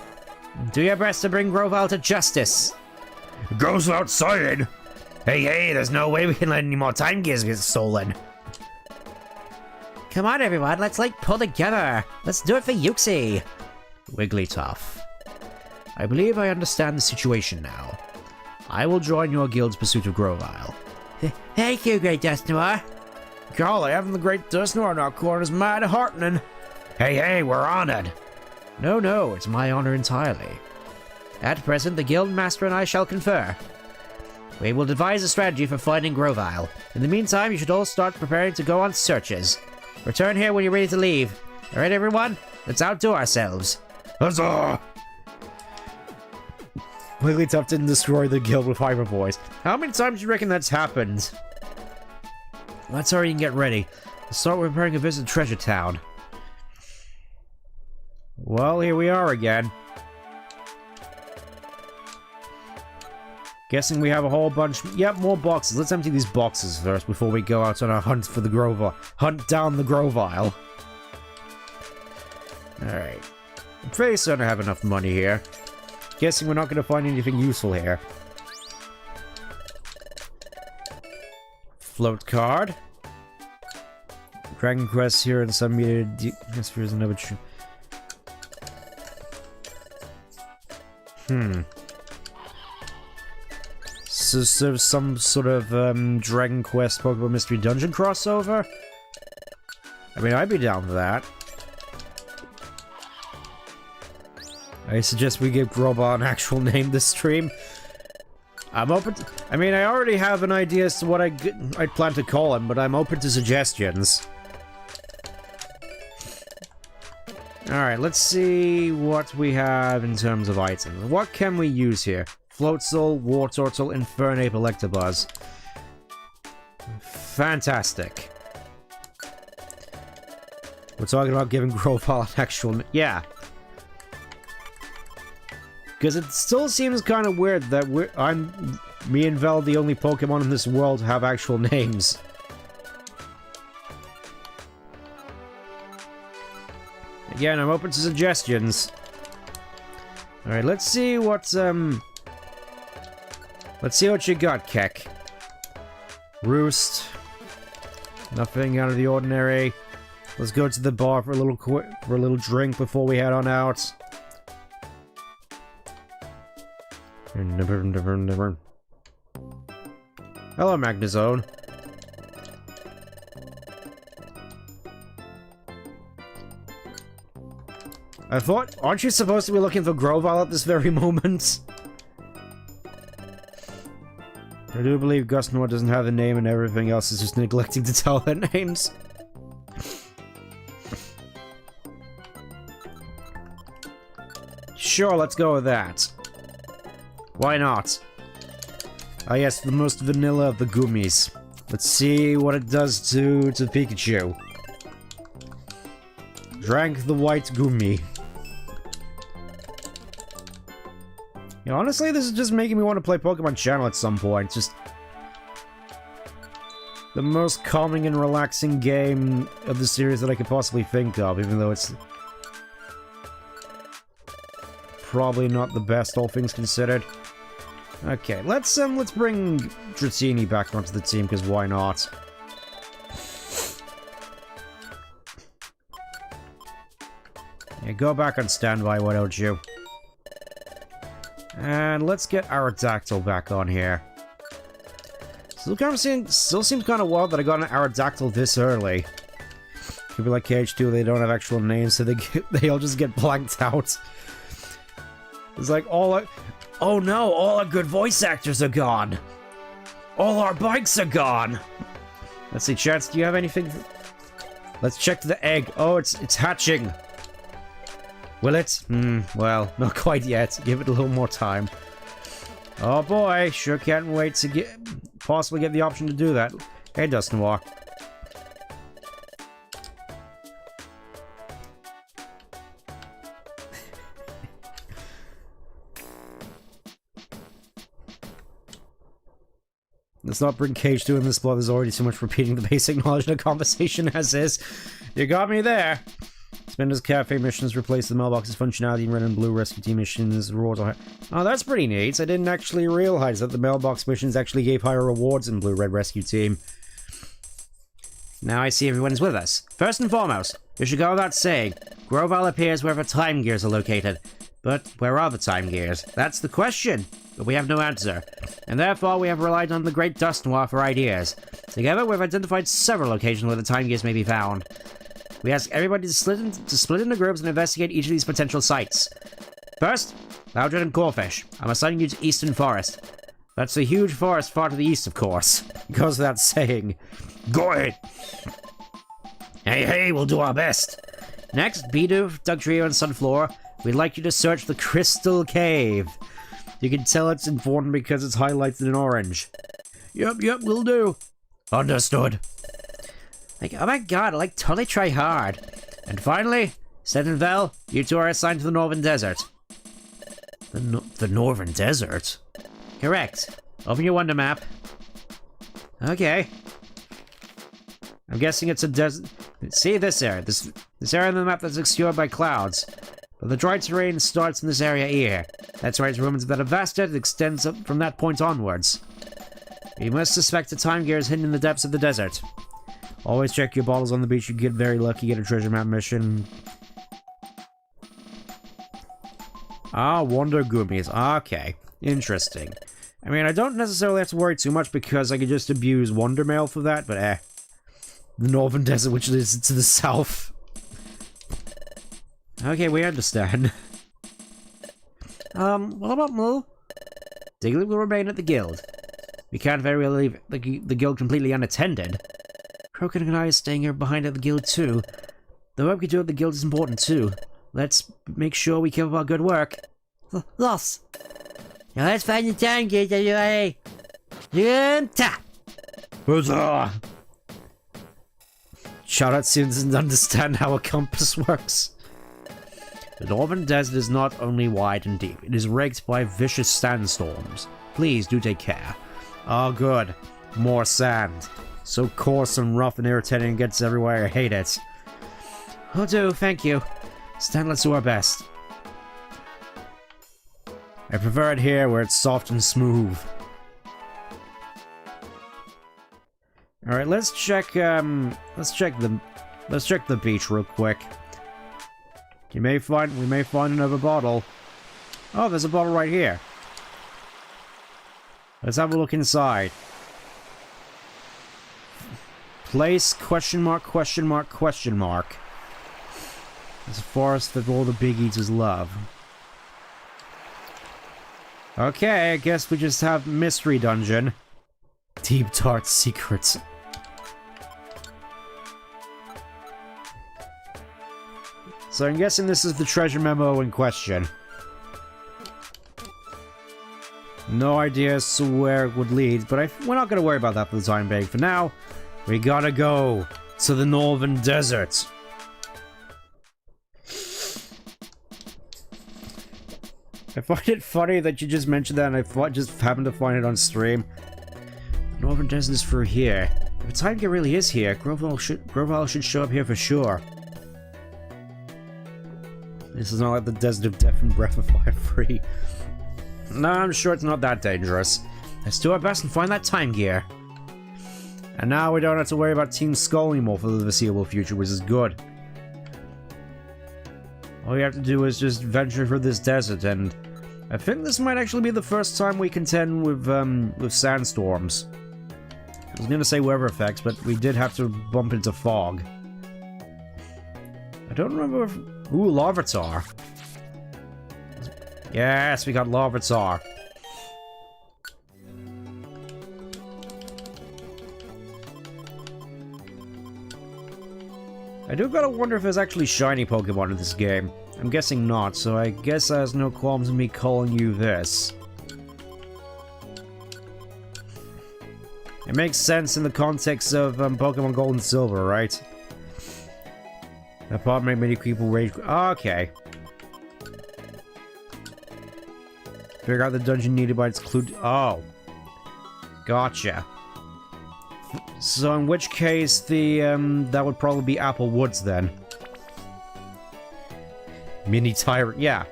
Do your best to bring Grovile to justice. Goes outside. Hey, there's no way we can let any more time gears get stolen. Come on, everyone. Let's, pull together. Let's do it for Yuxi. Wigglytuff. I believe I understand the situation now. I will join your guild's pursuit of Grovile. Thank you, Great Dusknoir. Golly, having the Great Dusknoir in our corner is mighty heartening. Hey, we're honored. No, it's my honor entirely. At present, the guild master and I shall confer. We will devise a strategy for finding Grovile. In the meantime, you should all start preparing to go on searches. Return here when you're ready to leave. Alright, everyone? Let's outdo ourselves. Huzzah! Wigglytuff didn't destroy the guild with Hyper Voice. How many times do you reckon that's happened? Let's hurry and get ready. Let's start preparing a visit to Treasure Town. Well, here we are again. Guessing we have a whole bunch... Yep, more boxes. Let's empty these boxes first before we go out on our hunt for the Grovile. Hunt down the Grovile. Alright. I'm pretty certain I have enough money here. Guessing we're not going to find anything useful here. Float card. Dragon Quest here and some meter... Yes, here's another... So some sort of Dragon Quest Pokemon Mystery Dungeon crossover? I mean, I'd be down for that. I suggest we give Grobot an actual name this stream. I'm open to... I mean, I already have an idea as to what I'd plan to call him, but I'm open to suggestions. Alright, let's see what we have in terms of items. What can we use here? Floatzel, Wartortle, Infernape, Electabuzz. Fantastic. We're talking about giving Grovile an actual... Yeah. Because it still seems kind of weird that me and Vel, the only Pokemon in this world, have actual names. Again, I'm open to suggestions. Alright, let's see what, let's see what you got, Keck. Roost. Nothing out of the ordinary. Let's go to the bar for a little drink before we head on out. Hello, Magnezone. I thought, aren't you supposed to be looking for Grovile at this very moment? I do believe Dusknoir doesn't have a name and everything else is just neglecting to tell their names. Sure, let's go with that. Why not? Ah yes, the most vanilla of the gummies. Let's see what it does to Pikachu. Drank the white gummy. You know, honestly, this is just making me want to play Pokemon Channel at some point. Just the most calming and relaxing game of the series that I could possibly think of, even though it's probably not the best, all things considered. Okay, let's bring Dratini back onto the team, because why not? Yeah, go back on standby, why don't you? And let's get Aerodactyl back on here. Still seems kind of wild that I got an Aerodactyl this early. Could be like KH2, they don't have actual names, so they all just get blanked out. It's like oh no, all our good voice actors are gone. All our bikes are gone! Let's see, Chance, do you have anything? Let's check the egg. Oh, it's hatching. Will it? Well, not quite yet. Give it a little more time. Oh boy, sure can't wait to possibly get the option to do that. Hey, Dusknoir. Let's not bring Cage 2 in this plot. There's already too much repeating the basic knowledge in a conversation as is. You got me there. Spender's Cafe missions replace the mailbox's functionality in red and blue rescue team missions. Rewards are high. Oh, that's pretty neat. I didn't actually realize that the mailbox missions actually gave higher rewards in blue-red rescue team. Now I see everyone's with us. First and foremost, you should go without saying, Groval appears wherever time gears are located. But where are the time gears? That's the question. But we have no answer. And therefore we have relied on the great Dusknoir for ideas. Together we've identified several locations where the time gears may be found. We ask everybody to split into groups and investigate each of these potential sites. First, Loudred and Corfish. I'm assigning you to Eastern Forest. That's a huge forest far to the east, of course. Goes without saying. Go ahead. Hey, we'll do our best. Next, Bidu, Dugtrio, and Sunflower, we'd like you to search the Crystal Cave. You can tell it's important because it's highlighted in orange. Yep, will do. Understood. Like, oh my god, I totally try hard. And finally, Seth and Vel, you two are assigned to the Northern Desert. The Northern Desert? Correct. Open your Wonder Map. Okay. I'm guessing it's a desert. See this area. This area on the map that's obscured by clouds. But the dry terrain starts in this area here. That's where its ruins that are vasted. It extends up from that point onwards. You must suspect a time gear is hidden in the depths of the desert. Always check your bottles on the beach. You get very lucky, get a treasure map mission. Ah, Wonder Gummies. Okay. Interesting. I mean, I don't necessarily have to worry too much because I could just abuse Wonder Mail for that, but The Northern Desert, which is to the south. Okay, we understand. What about Moo? Diglett will remain at the guild. We can't very well leave the guild completely unattended. Crokin and I are staying here behind at the guild too. The work we do at the guild is important too. Let's make sure we keep up our good work. Loss. Now let's find the time gears, everybody. Tap. Huzzah! Shoutout doesn't understand how a compass works. The Northern Desert is not only wide and deep, it is raked by vicious sandstorms. Please do take care. Oh good. More sand. So coarse and rough and irritating and gets everywhere. I hate it. Will do, thank you. Stan, let's do our best. I prefer it here where it's soft and smooth. Alright, let's check the beach real quick. We may find another bottle. Oh, there's a bottle right here. Let's have a look inside. Place, question mark, question mark, question mark. It's a forest that all the big eaters love. Okay, I guess we just have mystery dungeon. Deep dark secrets. So I'm guessing this is the treasure memo in question. No idea as to where it would lead, but we're not going to worry about that for the time being. For now, we gotta go to the Northern Desert. I find it funny that you just mentioned that and I just happened to find it on stream. The Northern Desert is for here. If a time gear really is here, Groval should show up here for sure. This is not like the Desert of Death and Breath of Fire Free. No, I'm sure it's not that dangerous. Let's do our best and find that time gear. And now we don't have to worry about Team Skull anymore for the foreseeable future, which is good. All we have to do is just venture through this desert, and I think this might actually be the first time we contend with sandstorms. I was gonna say weather effects, but we did have to bump into fog. I don't remember if... Ooh, Larvitar. Yes, we got Larvitar. I do gotta wonder if there's actually shiny Pokemon in this game. I'm guessing not, so I guess there's no qualms in me calling you this. It makes sense in the context of Pokemon Gold and Silver, right? That part made many people rage. Okay. Figure out the dungeon needed by its clue. Oh. Gotcha. So in which case the, that would probably be Apple Woods then. Mini Tyrant, yeah.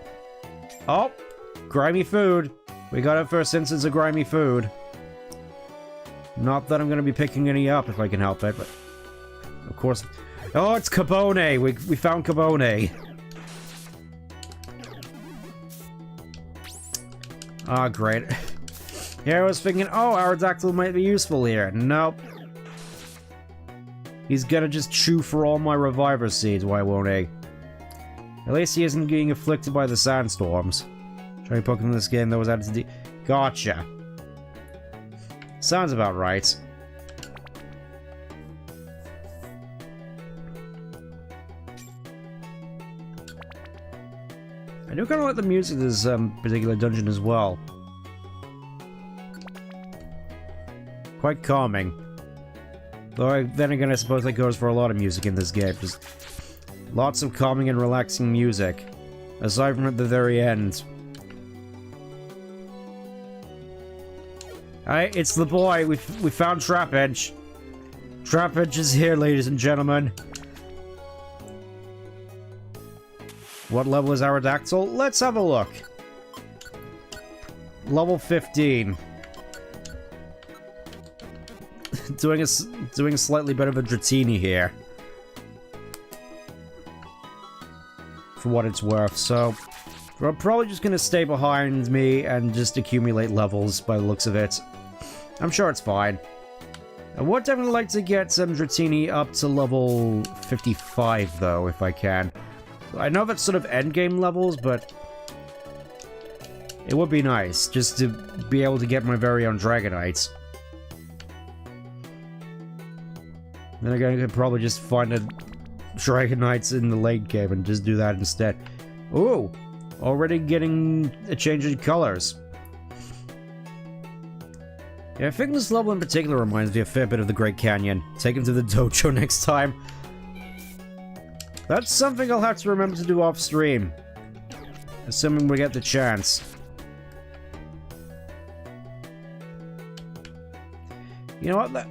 Oh! Grimy food. We got our first instance of grimy food. Not that I'm gonna be picking any up if I can help it, but... Of course... Oh, it's Cabone! We found Cabone! Ah, great. Yeah, I was thinking, oh, Aerodactyl might be useful here. Nope. He's gonna just chew for all my Reviver seeds, why won't he? At least he isn't getting afflicted by the sandstorms. Try Pokemon in this game that was added to the... Gotcha. Sounds about right. I do kind of like the music of this particular dungeon as well. Quite calming. Though then again, I suppose that goes for a lot of music in this game. Just lots of calming and relaxing music. Aside from at the very end. Alright, it's the boy. We found Trapinch. Trapinch is here, ladies and gentlemen. What level is Aerodactyl? Let's have a look. Level 15. doing a slightly better than Dratini here. For what it's worth, so... We're probably just gonna stay behind me and just accumulate levels by the looks of it. I'm sure it's fine. I would definitely like to get some Dratini up to level 55, though, if I can. I know that's sort of endgame levels, but... It would be nice, just to be able to get my very own Dragonites. Then again, I could probably just find a Dragonites in the late game and just do that instead. Ooh! Already getting a change in colors. Yeah, I think this level in particular reminds me a fair bit of the Great Canyon. Take him to the dojo next time. That's something I'll have to remember to do off stream. Assuming we get the chance. You know what?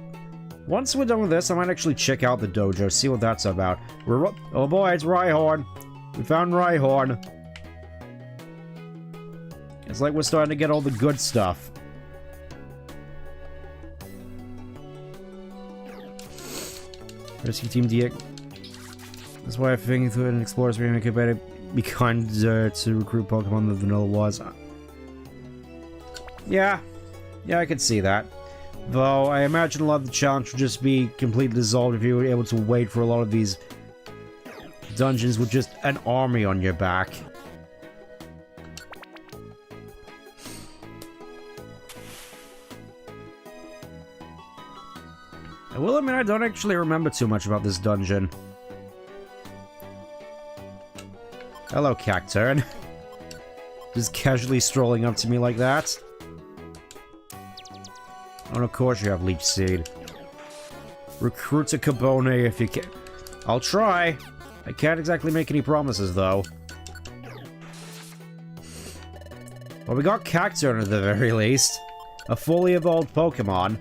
Once we're done with this, I might actually check out the dojo, see what that's about. Oh boy, it's Rhyhorn. We found Rhyhorn. It's like we're starting to get all the good stuff. Rescue Team DX. That's why I think through an Explorer's remake it better be kinder to recruit Pokemon than vanilla was. Yeah, I could see that. Though I imagine a lot of the challenge would just be completely dissolved if you were able to wait for a lot of these dungeons with just an army on your back. I will admit I don't actually remember too much about this dungeon. Hello, Cacturn. Just casually strolling up to me like that. And of course you have Leech Seed. Recruit a Cabone if you can. I'll try. I can't exactly make any promises, though. Well, we got Cacturn at the very least. A fully evolved Pokemon.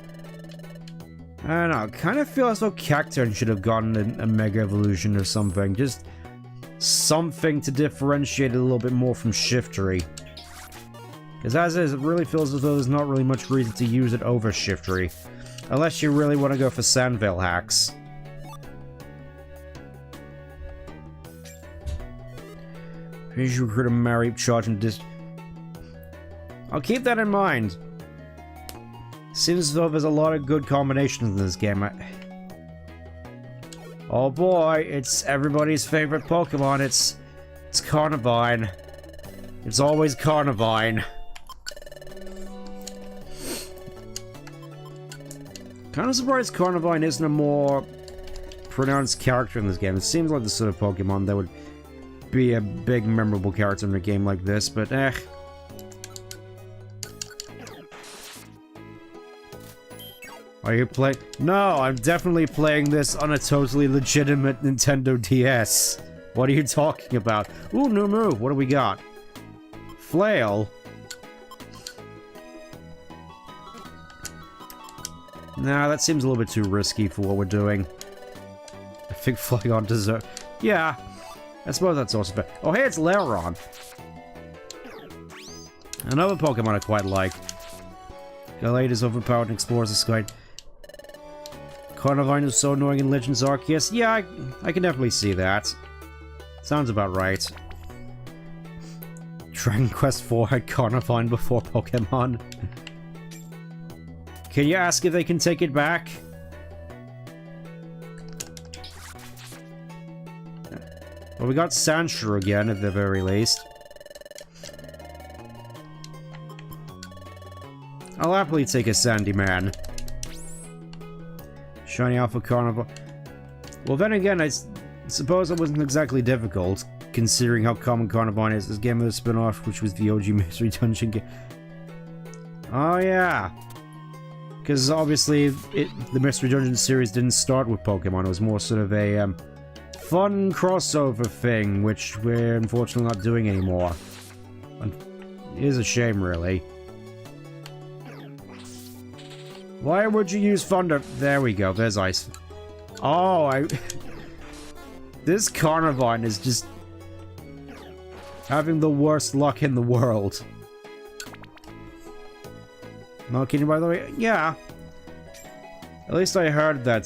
I don't know, I kind of feel as though Cacturn should have gotten a Mega Evolution or something. Just something to differentiate it a little bit more from Shiftry. Because as is, it really feels as though there's not really much reason to use it over Shiftry. Unless you really want to go for Sandvale hacks. Please recruit a Mareep, charge and I'll keep that in mind. Seems as though there's a lot of good combinations in this game. Oh boy, it's everybody's favorite Pokemon. It's Carnivine. It's always Carnivine. Kind of surprised Carnivine isn't a more pronounced character in this game. It seems like the sort of Pokemon that would be a big, memorable character in a game like this, but Are you playing? No, I'm definitely playing this on a totally legitimate Nintendo DS. What are you talking about? Ooh, new move. What do we got? Flail? Nah, that seems a little bit too risky for what we're doing. I think Flygon deserves... Yeah, I suppose that's also fair. Oh, hey, it's Lairon. Another Pokemon I quite like. Galade is overpowered and explores the sky. Carnivine is so annoying in Legends Arceus. Yeah, I can definitely see that. Sounds about right. Dragon Quest IV had Carnivine before Pokemon. Can you ask if they can take it back? Well, we got Sandshrew again, at the very least. I'll happily take a Sandy Man. Shiny Alpha Carnivore. Well, then again, I suppose it wasn't exactly difficult, considering how common Carnivine is. This game of the spin-off, which was the OG Mystery Dungeon game. Oh, yeah. Because obviously, the Mystery Dungeon series didn't start with Pokemon. It was more sort of a fun crossover thing, which we're unfortunately not doing anymore. It is a shame, really. Why would you use Thunder? There we go, there's Ice. Oh, This Carnivine is just... having the worst luck in the world. No kidding, by the way? Yeah. At least I heard that,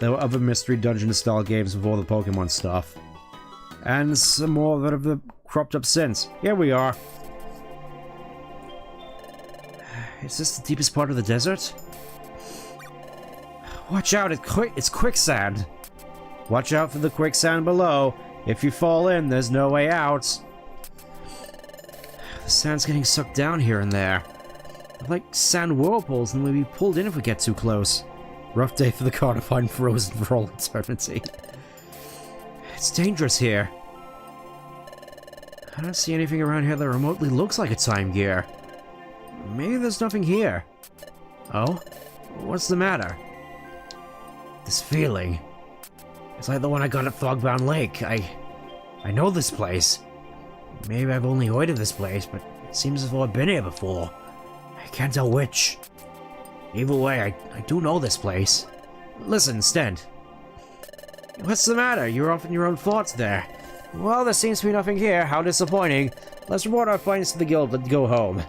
there were other Mystery Dungeon-style games before the Pokemon stuff. And some more that have cropped up since. Here we are. Is this the deepest part of the desert? Watch out, it's quicksand. Watch out for the quicksand below. If you fall in, there's no way out. The sand's getting sucked down here and there. Like sand whirlpools, and we'll be pulled in if we get too close. Rough day for the Carnivine, frozen for all eternity. It's dangerous here. I don't see anything around here that remotely looks like a time gear. Maybe there's nothing here. Oh? What's the matter? This feeling. It's like the one I got at Fogbound Lake. I know this place. Maybe I've only heard of this place, but it seems as though I've been here before. I can't tell which. Either way, I do know this place. Listen, Stent. What's the matter? You're off in your own thoughts there. Well, there seems to be nothing here. How disappointing. Let's report our findings to the guild and go home.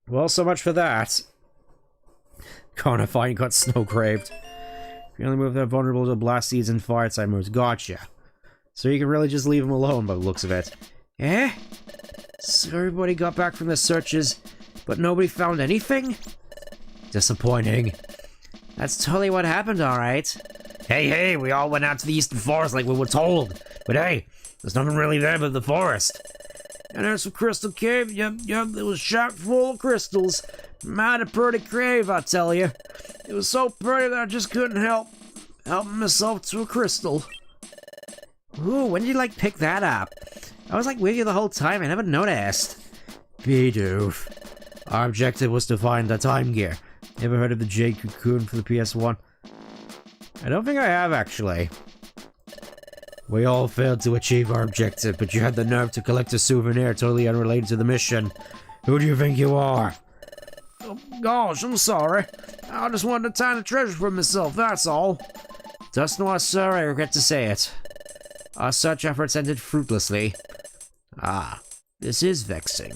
Well, so much for that. Carnivine got snow-graved. You only move that vulnerable to blast seeds and fire type moves. Gotcha. So you can really just leave him alone by the looks of it. Eh? So everybody got back from the searches, but nobody found anything? Disappointing. That's totally what happened, alright. Hey, we all went out to the eastern forest like we were told. But hey, there's nothing really there but the forest. And there's some crystal cave. Yep, it was chock full of crystals. Mighty pretty cave, I tell you. It was so pretty that I just couldn't help myself to a crystal. Ooh, when did you, pick that up? I was, with you the whole time, I never noticed. Bidoof. Our objective was to find the time gear. Ever heard of the Jade Cocoon for the PS1? I don't think I have, actually. We all failed to achieve our objective, but you had the nerve to collect a souvenir totally unrelated to the mission. Who do you think you are? Oh, gosh, I'm sorry. I just wanted to find a treasure for myself, that's all. Dusknoir, sir, I regret to say it. Our search efforts ended fruitlessly. Ah, this is vexing.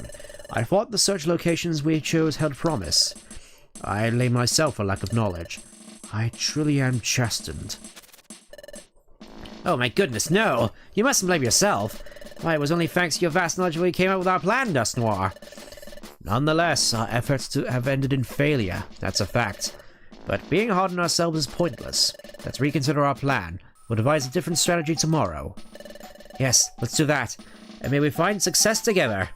I thought the search locations we chose held promise. I blame myself for lack of knowledge. I truly am chastened. Oh my goodness, no! You mustn't blame yourself. Why, it was only thanks to your vast knowledge we came up with our plan, Dusknoir. Nonetheless, our efforts have ended in failure, that's a fact. But being hard on ourselves is pointless. Let's reconsider our plan. We'll devise a different strategy tomorrow. Yes, let's do that. And may we find success together.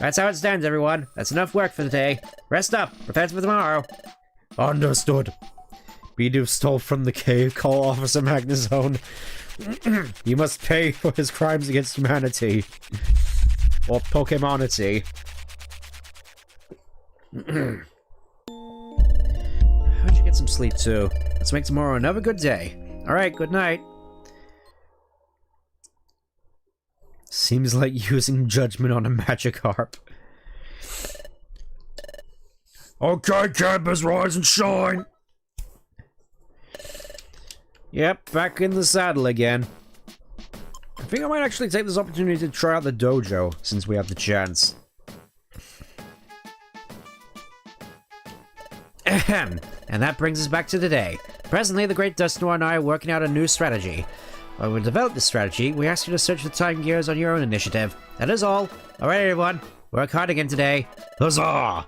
That's how it stands, everyone. That's enough work for today. Rest up. Prepare for tomorrow. Understood. Bidoof stole from the cave. Call Officer Magnezone. He must pay for his crimes against humanity. Or Pokemonity. How'd you get some sleep, too? Let's make tomorrow another good day. Alright, good night. Seems like using judgment on a Magikarp. Okay, campers, rise and shine! Yep, back in the saddle again. I think I might actually take this opportunity to try out the dojo, since we have the chance. Ahem. And that brings us back to today. Presently, the great Dusknoir and I are working out a new strategy. While we develop this strategy, we ask you to search for time gears on your own initiative. That is all. Alright, everyone. Work hard again today. Huzzah!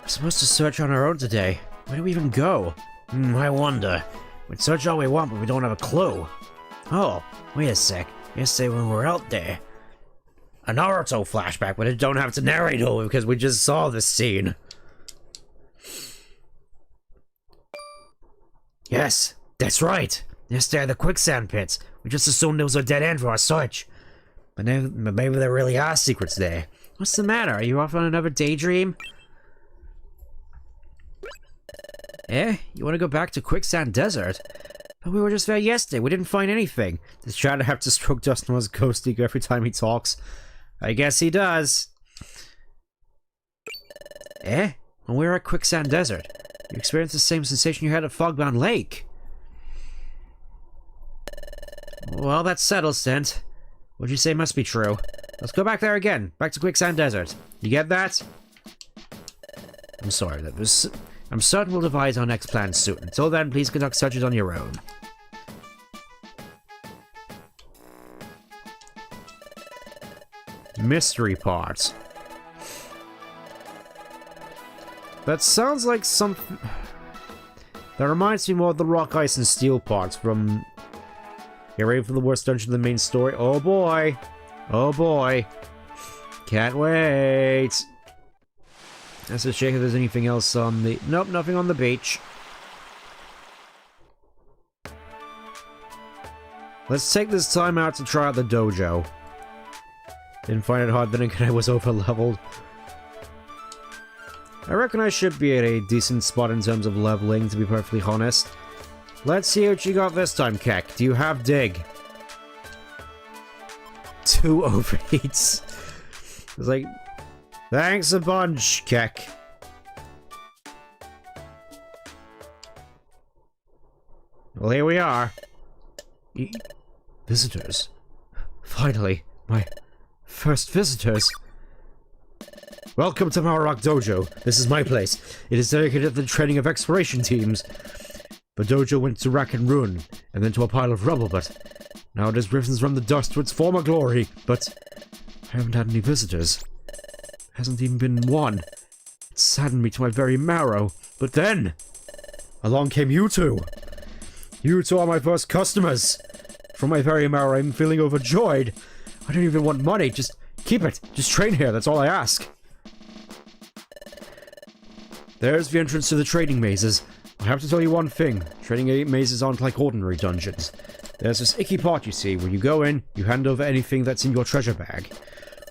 We're supposed to search on our own today. Where do we even go? I wonder. We'd search all we want, but we don't have a clue. Oh, wait a sec. Yesterday when we were out there. A Naruto flashback, but I don't have to narrate over because we just saw this scene. Yes, that's right. Yesterday, the quicksand pits. We just assumed it was a dead end for our search. But maybe there really are secrets there. What's the matter? Are you off on another daydream? Eh? You want to go back to Quicksand Desert? But we were just there yesterday. We didn't find anything. Does Chad have to stroke Dusknoir's ghost ego every time he talks? I guess he does. Eh? When we were at Quicksand Desert, you experienced the same sensation you had at Fogbound Lake. Well, that settles it. What'd you say must be true? Let's go back there again. Back to Quicksand Desert. You get that? I'm sorry, that was... I'm certain we'll devise our next plan soon. Until then, please conduct searches on your own. Mystery parts. That sounds like some... That reminds me more of the rock, ice, and steel parts from... Get ready for the worst dungeon of the main story. Oh boy! Oh boy! Can't wait! Let's just check if there's anything else on the... Nope, nothing on the beach. Let's take this time out to try out the dojo. Didn't find it hard, then again I was over-leveled. I reckon I should be at a decent spot in terms of leveling, to be perfectly honest. Let's see what you got this time, Keck. Do you have dig? 2 overheats. It's like... Thanks a bunch, Keck. Well, here we are. Visitors. Finally, my first visitors. Welcome to Maroc Dojo. This is my place. It is dedicated to the training of exploration teams. The dojo went to rack and ruin, and then to a pile of rubble, but now it has risen from the dust to its former glory. But I haven't had any visitors. Hasn't even been one. It saddened me to my very marrow. But then, along came you two. You two are my first customers. From my very marrow, I'm feeling overjoyed. I don't even want money. Just keep it. Just train here. That's all I ask. There's the entrance to the trading mazes. I have to tell you one thing. Trading mazes aren't like ordinary dungeons. There's this icky part, you see. When you go in, you hand over anything that's in your treasure bag.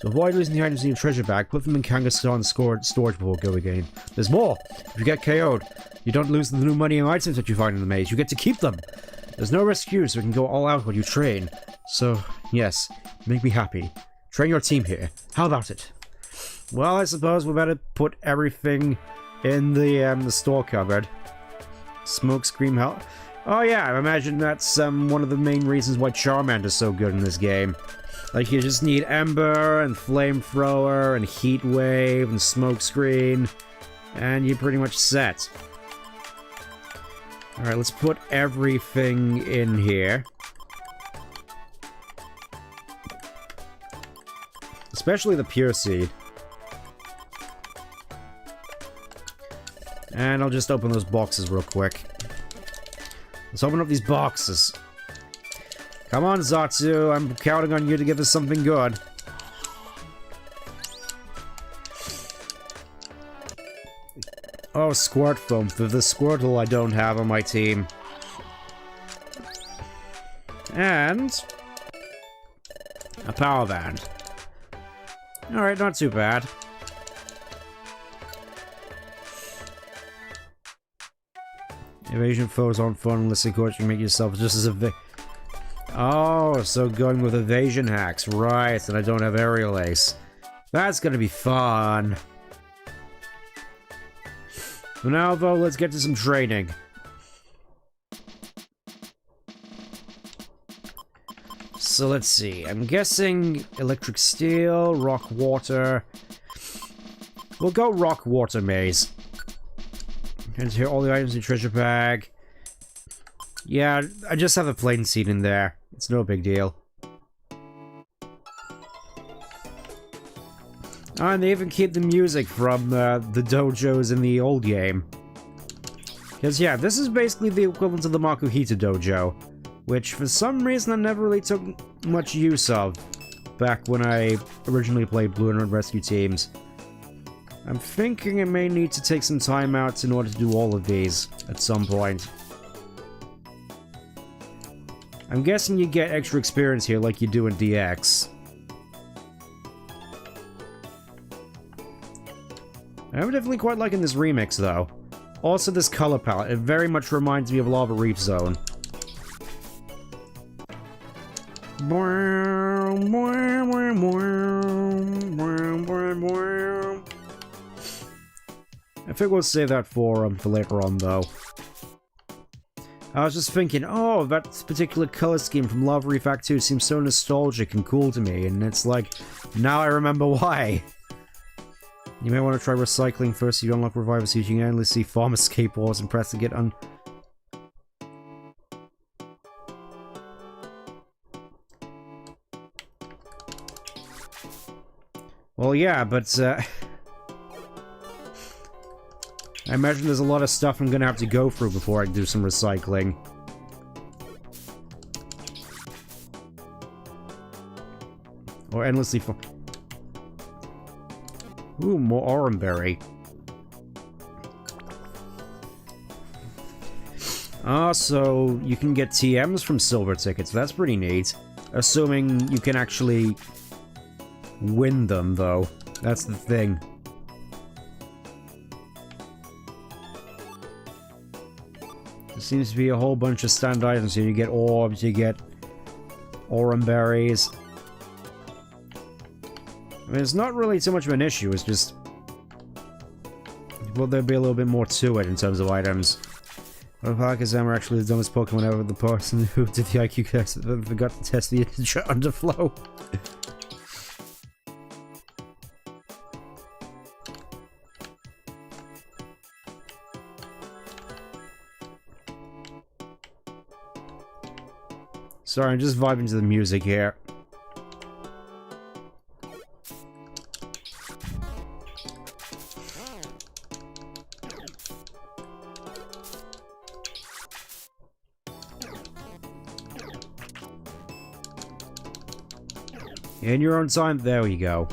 To avoid losing the items in your treasure bag, put them in Kangaskhan storage before going in. There's more! If you get KO'd, you don't lose the new money and items that you find in the maze, you get to keep them! There's no risk here, so you can go all out when you train. So, yes, make me happy. Train your team here. How about it? Well, I suppose we better put everything in the store cupboard. Smoke Scream Hell. Oh yeah, I imagine that's one of the main reasons why Charmander's so good in this game. Like, you just need Ember, and Flamethrower, and Heat Wave, and Smoke Screen, and you're pretty much set. Alright, let's put everything in here. Especially the Pure Seed. And I'll just open those boxes real quick. Let's open up these boxes. Come on, Zatsu. I'm counting on you to give us something good. Oh, Squirt Foam. For the Squirtle I don't have on my team. And... a Power Band. Alright, not too bad. Evasion foes aren't fun unless of course you make yourself just as a Oh, so going with evasion hacks, right, and I don't have aerial ace. That's gonna be fun. For now though, let's get to some training. So let's see, I'm guessing electric steel, rock water. We'll go rock water maze. And here all the items in the treasure bag. Yeah, I just have a plain seed in there. It's no big deal. Oh, and they even keep the music from the dojos in the old game. Because yeah, this is basically the equivalent of the Makuhita dojo. Which for some reason I never really took much use of. Back when I originally played Blue and Red Rescue Teams. I'm thinking I may need to take some time out in order to do all of these at some point. I'm guessing you get extra experience here like you do in DX. I'm definitely quite liking this remix though. Also this color palette, it very much reminds me of Lava Reef Zone. I think we'll save that for later on, though. I was just thinking, oh, that particular color scheme from Lava Reef Act 2 seems so nostalgic and cool to me, and it's like, now I remember why. You may want to try recycling first. You unlock Reviver so you can endlessly farm escape walls and press to get Well, yeah, but, I imagine there's a lot of stuff I'm gonna have to go through before I do some recycling. Or endlessly for... Ooh, more Oranberry. Ah, so you can get TMs from silver tickets. That's pretty neat. Assuming you can actually win them, though. That's the thing. There seems to be a whole bunch of stand items here. You get orbs, you get Oranberries. I mean, it's not really too much of an issue, it's just... Well, there'll be a little bit more to it in terms of items. What if Alakazam are actually the dumbest Pokemon ever? The person who did the IQ test and forgot to test the underflow. Sorry, I'm just vibing to the music here. In your own time, there we go.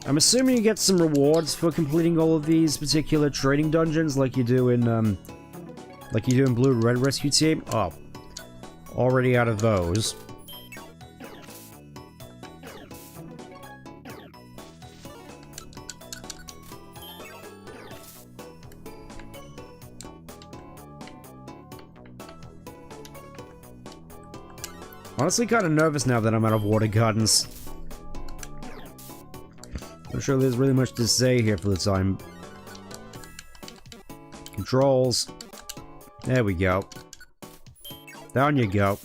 I'm assuming you get some rewards for completing all of these particular trading dungeons like you do in Blue and Red Rescue Team. Oh. Already out of those. Honestly, kind of nervous now that I'm out of water gardens. I'm sure there's really much to say here for the time. Controls. There we go. Down you go.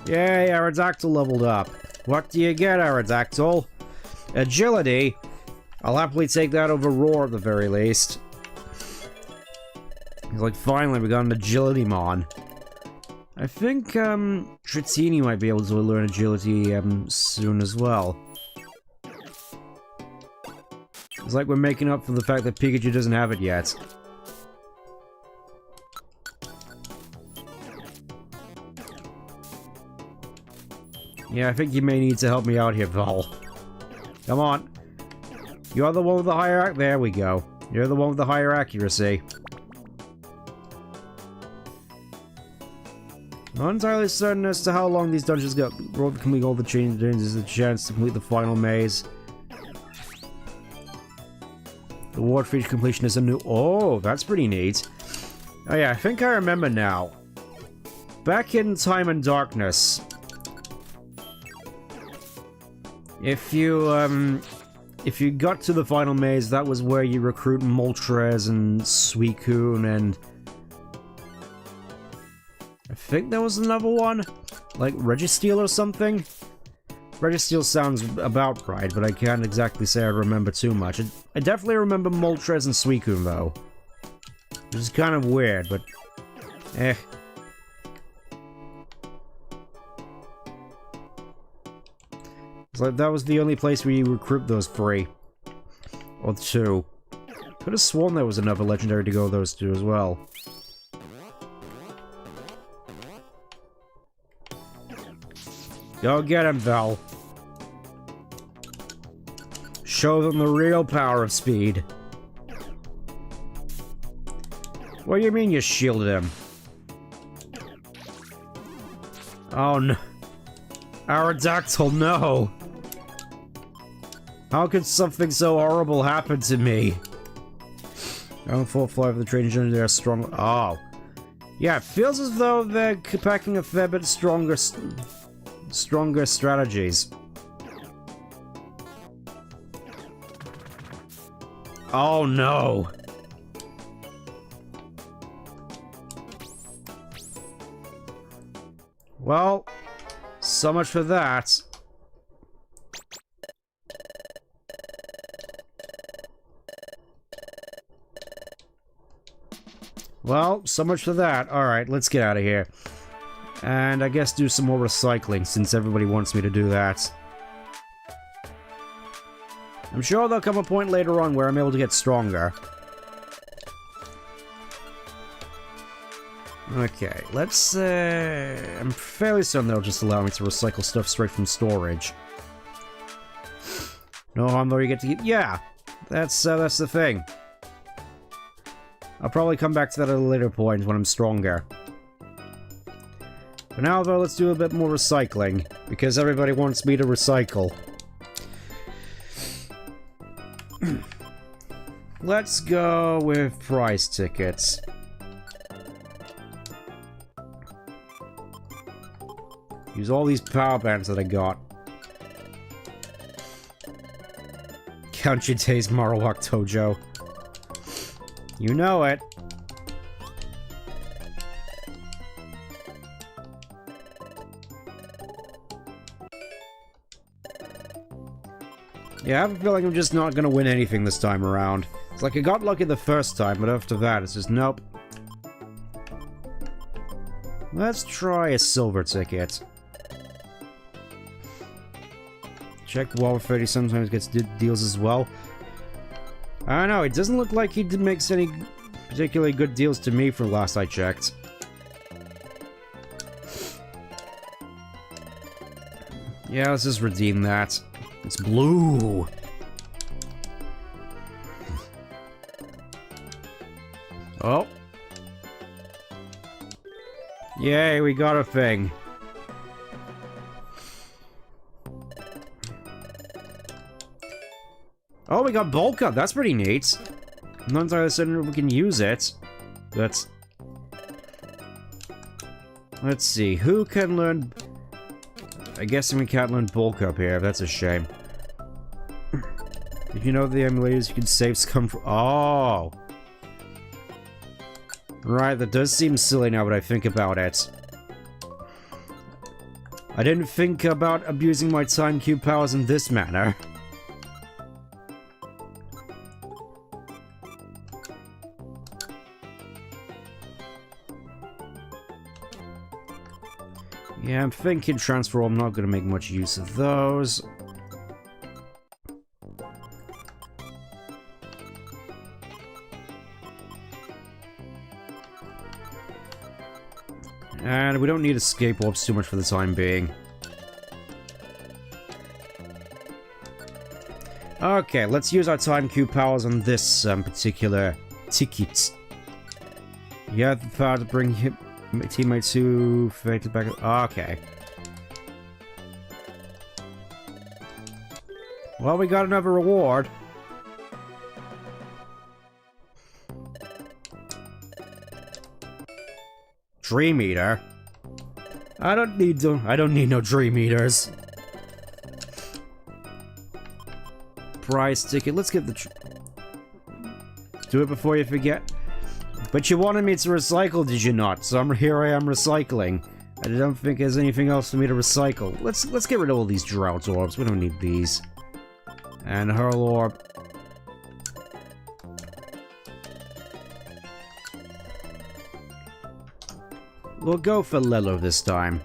Yay, Aerodactyl leveled up. What do you get, Aerodactyl? Agility? I'll happily take that over Roar at the very least. It's like, finally, we got an Agility Mon. I think, Tritini might be able to learn Agility, soon as well. It's like we're making up for the fact that Pikachu doesn't have it yet. Yeah, I think you may need to help me out here, Val. Come on. You're the one with the higher... There we go. You're the one with the higher accuracy. Not entirely certain as to how long these dungeons go. Complete all the changes is a chance to complete the final maze. The reward for each completion is a new... Oh, that's pretty neat. Oh yeah, I think I remember now. Back in Time and Darkness... If you got to the final maze, that was where you recruit Moltres and Suicune and... I think there was another one? Like Registeel or something? Registeel sounds about right, but I can't exactly say I remember too much. I definitely remember Moltres and Suicune, though. Which is kind of weird, but... Eh. It's like that was the only place where you recruit those 3. Or 2. Could have sworn there was another legendary to go with those 2 as well. Go get him, Val. Show them the real power of speed. What do you mean you shielded him? Oh no. Aerodactyl, no! How could something so horrible happen to me? I don't fly for the training journey, they're strong. Oh. Yeah, it feels as though they're packing a fair bit stronger strategies. Oh no! Well, so much for that. Well, so much for that. Alright, let's get out of here. And I guess do some more recycling, since everybody wants me to do that. I'm sure there'll come a point later on where I'm able to get stronger. Okay, let's, I'm fairly certain they'll just allow me to recycle stuff straight from storage. No harm though, you get to keep... Yeah! That's the thing. I'll probably come back to that at a later point when I'm stronger. For now, though, let's do a bit more recycling, because everybody wants me to recycle. Let's go with prize tickets. Use all these power bands that I got. Count your days, Marowak Tojo. You know it. Yeah, I have a feeling I'm just not gonna win anything this time around. It's like I got lucky the first time, but after that, it's just nope. Let's try a silver ticket. Check while 30 sometimes gets deals as well. I don't know, it doesn't look like he makes any particularly good deals to me from last I checked. Yeah, let's just redeem that. It's blue! Oh. Yay, we got a thing. Oh, we got bulk up. That's pretty neat. I'm not entirely certain we can use it. But... let's see. Who can learn... I guess we can't learn bulk up here. That's a shame. Did you know the emulators you can save come from... Oh! Right, that does seem silly now that I think about it. I didn't think about abusing my time cube powers in this manner. Yeah, I'm thinking transfer, I'm not going to make much use of those. And we don't need escape warps too much for the time being. Okay, let's use our time cube powers on this particular ticket. You have the power to bring teammates who fated back. Okay. Well, we got another reward. Dream Eater. I don't need no Dream Eaters. Prize ticket. Let's get the. Do it before you forget. But you wanted me to recycle, did you not? So here I am recycling. I don't think there's anything else for me to recycle. Let's get rid of all these drought orbs. We don't need these. And hurl orb. We'll go for Lilo this time.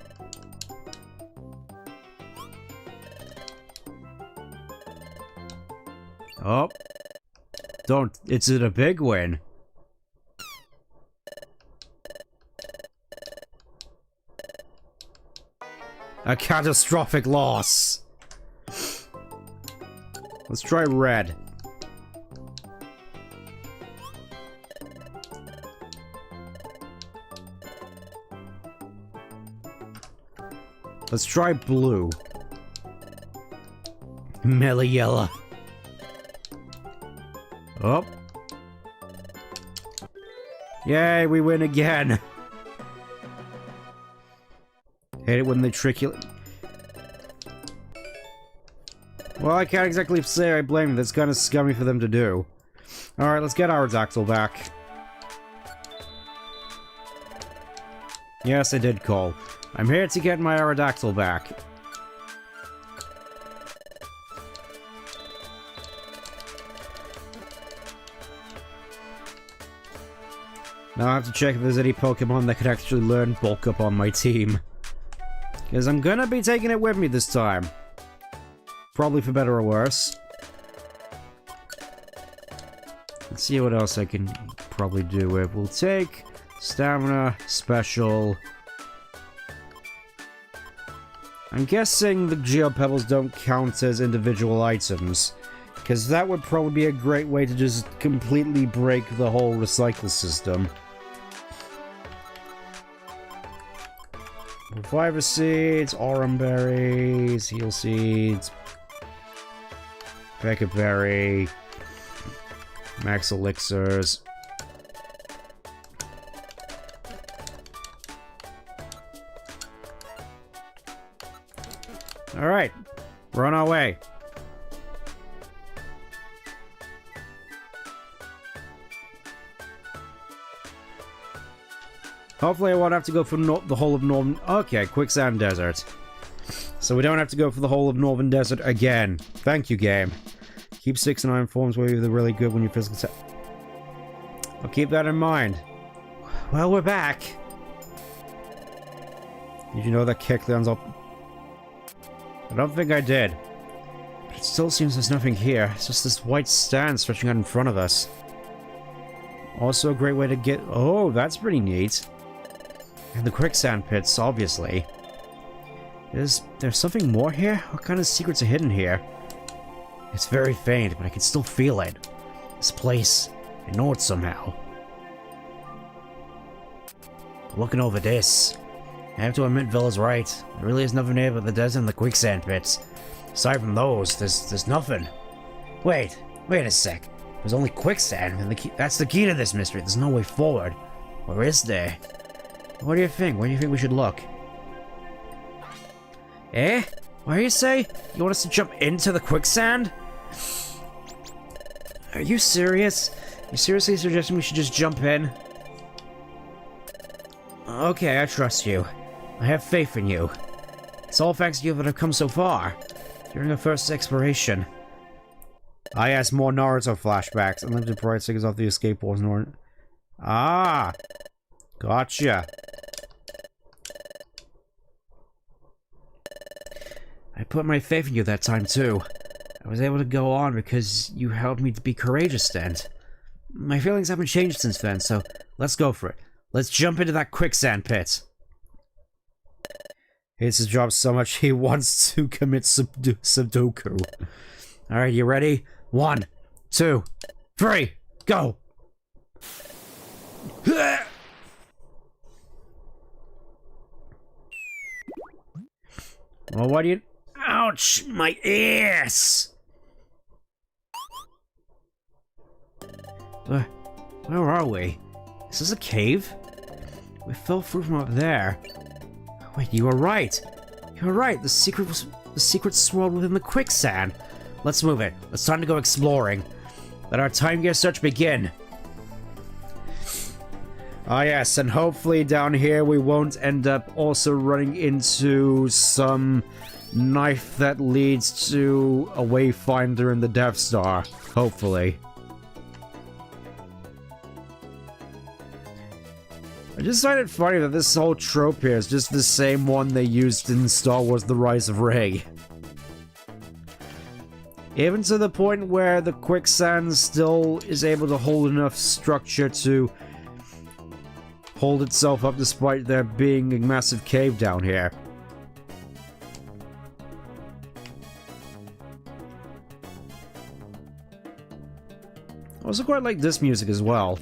Oh. Don't. It's a big win. A catastrophic loss. Let's try red. Let's try blue. Meliella. Oh. Yay, we win again. Hate it when they trick you. Well, I can't exactly say I blame them. That's kind of scummy for them to do. Alright, let's get our Dactyl back. Yes, I did call. I'm here to get my Aerodactyl back. Now I have to check if there's any Pokemon that could actually learn Bulk Up on my team. Because I'm gonna be taking it with me this time. Probably for better or worse. Let's see what else I can probably do with. We'll take Stamina, Special. I'm guessing the Geopebbles don't count as individual items, because that would probably be a great way to just completely break the whole recycle system. Reviver Seeds, Aurum Berries, Heal Seeds, Pekka Berry, Max Elixirs. Alright, we're on our way. Hopefully I won't have to go for the whole of Northern... Okay, Quicksand Desert. So we don't have to go for the whole of Northern Desert again. Thank you, game. Keep 6 and 9 forms where you're really good when you physical... I'll keep that in mind. Well, we're back. Did you know that Kickland's up... I don't think I did. But it still seems there's nothing here. It's just this white stand stretching out in front of us. Also a great way to get... Oh, that's pretty neat. And the quicksand pits, obviously. There's something more here? What kind of secrets are hidden here? It's very faint, but I can still feel it. This place, I know it somehow. Looking over this, I have to admit Villa's right. There really is nothing here but the desert and the quicksand pits. Aside from those, there's nothing. Wait a sec. There's only quicksand, and that's the key to this mystery. There's no way forward. Or is there? What do you think? Where do you think we should look? Eh? What do you say? You want us to jump into the quicksand? Are you serious? You seriously suggesting we should just jump in? Okay, I trust you. I have faith in you. It's all thanks to you that I've come so far. During our first exploration. I asked more Naruto flashbacks. Unlimited bright stickers off the escape walls. Ah! Gotcha. I put my faith in you that time too. I was able to go on because you helped me to be courageous then. My feelings haven't changed since then, so let's go for it. Let's jump into that quicksand pit. Hates his job so much he wants to commit Sudoku. Alright, you ready? 1, 2, 3, go! Well, why do you... Ouch! My ass! Where are we? Is this a cave? We fell through from up there. Wait, you were right. You were right. The secret swirled within the quicksand. Let's move it. It's time to go exploring. Let our time gear search begin. Ah yes, and hopefully down here we won't end up also running into some knife that leads to a wayfinder in the Death Star. Hopefully. I just find it funny that this whole trope here is just the same one they used in Star Wars The Rise of Rey. Even to the point where the quicksand still is able to hold enough structure to hold itself up despite there being a massive cave down here. I also quite like this music as well.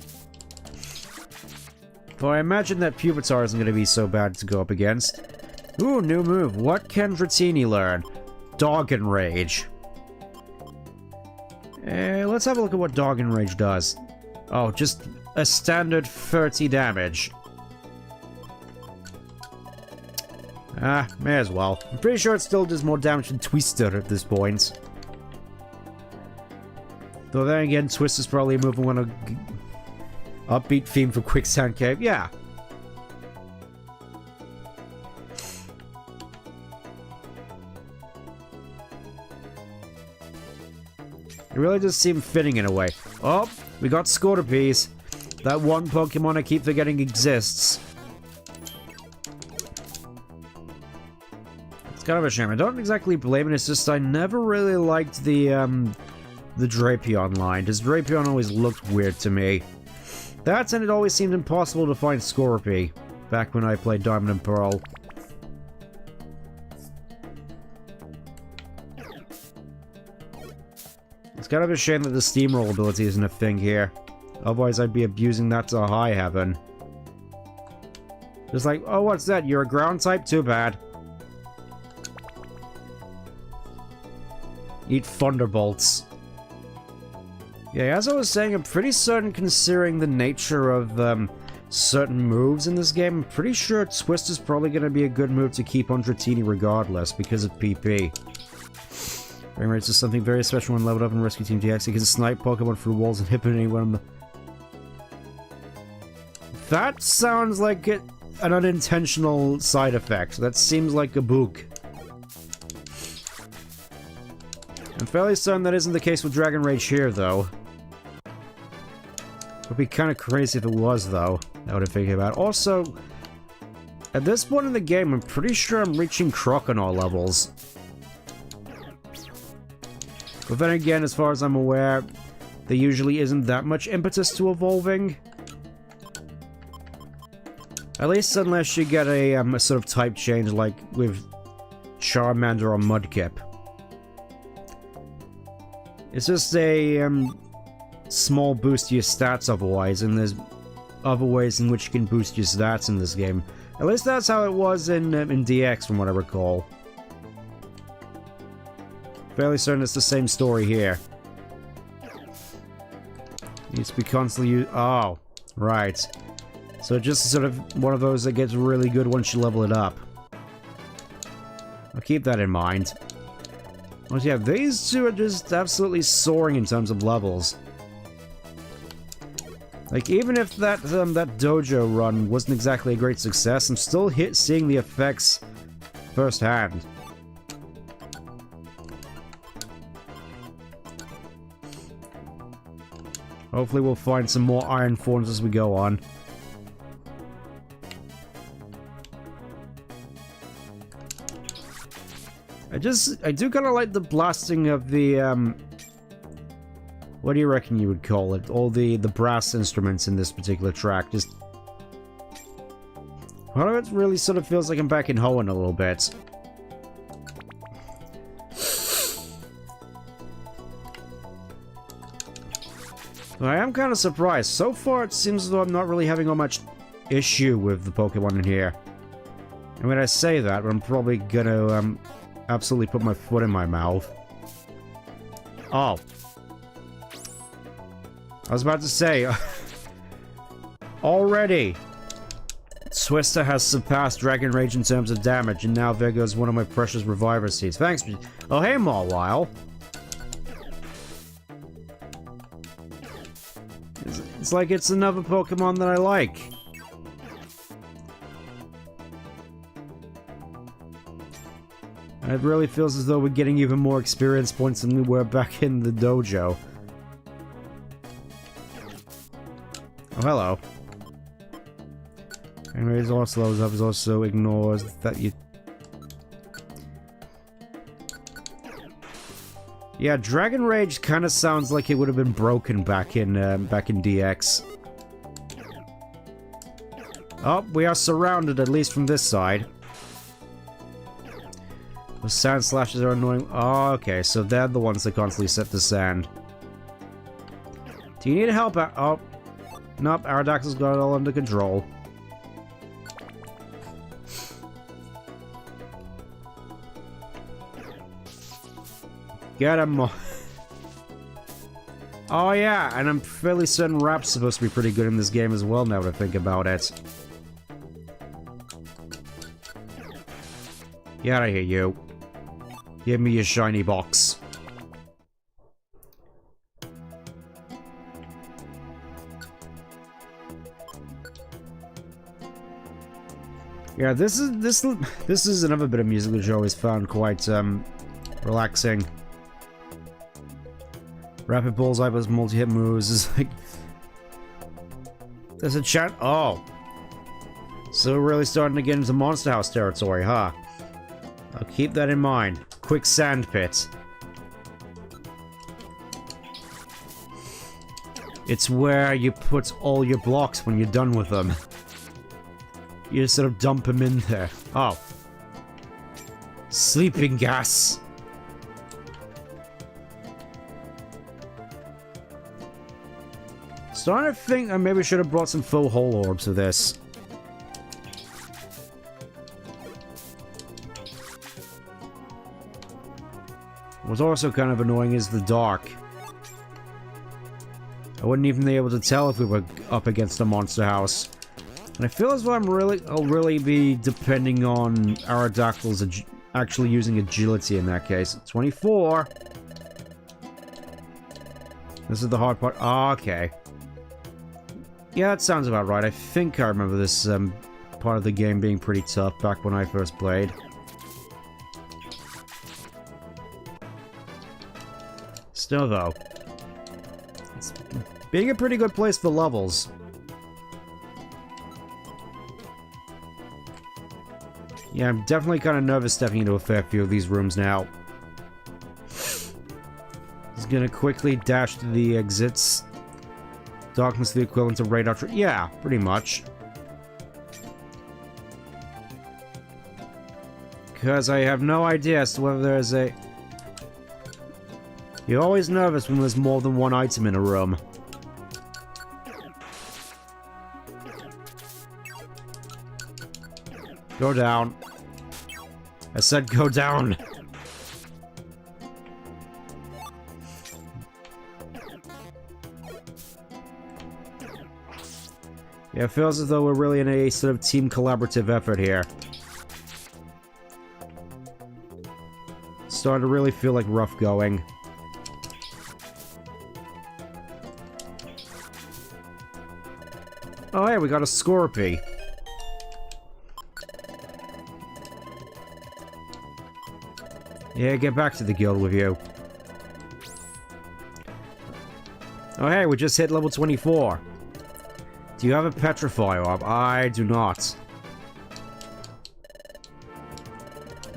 Though I imagine that Pupitar isn't going to be so bad to go up against. Ooh, new move. What can Dratini learn? Dog Enrage. Let's have a look at what Dog Enrage does. Oh, just a standard 30 damage. Ah, may as well. I'm pretty sure it still does more damage than Twister at this point. Though then again, Twister's probably a move I want to... Upbeat theme for Quicksand Cave, yeah. It really does seem fitting in a way. Oh, we got Scorpies. That one Pokemon I keep forgetting exists. It's kind of a shame. I don't exactly blame it, it's just I never really liked the Drapion line. Because Drapion always looked weird to me. That and it always seemed impossible to find Scorpy, back when I played Diamond and Pearl. It's kind of a shame that the Steamroll ability isn't a thing here. Otherwise I'd be abusing that to high heaven. Just like, oh what's that? You're a ground type? Too bad. Eat Thunderbolts. Yeah, as I was saying, I'm pretty certain, considering the nature of certain moves in this game, I'm pretty sure Twist is probably going to be a good move to keep on Dratini regardless, because of PP. Frame rates is something very special when leveled up in Rescue Team DX. You can snipe Pokemon through walls and hit anyone on the... That sounds like an unintentional side effect. That seems like a bug. I'm fairly certain that isn't the case with Dragon Rage here, though. It would be kind of crazy if it was, though, now that I think about it. Also, at this point in the game, I'm pretty sure I'm reaching Croconaw levels. But then again, as far as I'm aware, there usually isn't that much impetus to evolving. At least unless you get a sort of type change like with Charmander or Mudkip. It's just a small boost to your stats otherwise, and there's other ways in which you can boost your stats in this game. At least that's how it was in DX, from what I recall. Fairly certain it's the same story here. Needs to be constantly used. Oh, right. So just sort of one of those that gets really good once you level it up. I'll keep that in mind. Well, yeah, these two are just absolutely soaring in terms of levels. Like, even if that dojo run wasn't exactly a great success, I'm still seeing the effects firsthand. Hopefully we'll find some more iron forms as we go on. I do kind of like the blasting of the, what do you reckon you would call it? All the brass instruments in this particular track. Just Part of it really sort of feels like I'm back in Hoenn a little bit. I am kind of surprised. So far, it seems as though I'm not really having much issue with the Pokemon in here. And when I say that, I'm probably gonna, absolutely put my foot in my mouth. Oh. I was about to say... Already! Twister has surpassed Dragon Rage in terms of damage, and now there goes one of my precious Reviver Seeds. Thanks. Oh, hey, Mawile. It's like it's another Pokemon that I like. And it really feels as though we're getting even more experience points than we were back in the dojo. Oh, hello. And raise also levels up is also ignores that you... Yeah, Dragon Rage kind of sounds like it would have been broken back in DX. Oh, we are surrounded, at least from this side. The sand slashes are annoying. Oh, okay, so they're the ones that constantly set the sand. Do you need help? Oh, nope, Aerodactyl's got it all under control. Get him. Oh yeah, and I'm fairly certain Rap's supposed to be pretty good in this game as well now that I think about it. Get out of here, you. Give me your shiny box. Yeah, this is another bit of music which I always found quite relaxing. Rapid Bullseye plus multi-hit moves is like... There's a chat... Oh. So we're really starting to get into Monster House territory, huh? I'll keep that in mind. Quick sand pit. It's where you put all your blocks when you're done with them. You just sort of dump them in there. Oh. Sleeping gas. Starting to think I maybe should have brought some full hole orbs for this. What's also kind of annoying is the dark. I wouldn't even be able to tell if we were up against a monster house. And I feel as though I'll really be depending on Aerodactyl's actually using agility in that case. 24! This is the hard part. Oh, okay. Yeah, that sounds about right. I think I remember this part of the game being pretty tough back when I first played. Still, though, it's being a pretty good place for levels. Yeah, I'm definitely kind of nervous stepping into a fair few of these rooms now. Just gonna quickly dash to the exits. Darkness the equivalent of radar. Yeah, pretty much. Because I have no idea as to whether there's a... You're always nervous when there's more than one item in a room. Go down. I said go down. Yeah, it feels as though we're really in a sort of team collaborative effort here. Starting to really feel like rough going. Oh, hey, we got a Scorpy. Yeah, get back to the guild with you. Oh, hey, we just hit level 24. Do you have a Petrify Orb? I do not.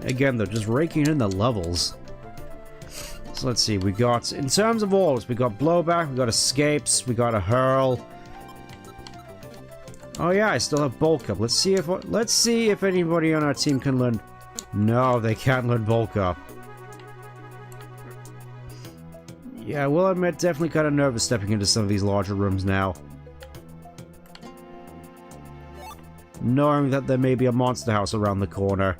Again, they're just raking in the levels. So let's see, we got... In terms of orbs, we got Blowback, we got Escapes, we got a Hurl. Oh yeah, I still have bulk up. Let's see if anybody on our team can learn. No, they can't learn bulk up. Yeah, I will admit, definitely kind of nervous stepping into some of these larger rooms now. Knowing that there may be a monster house around the corner.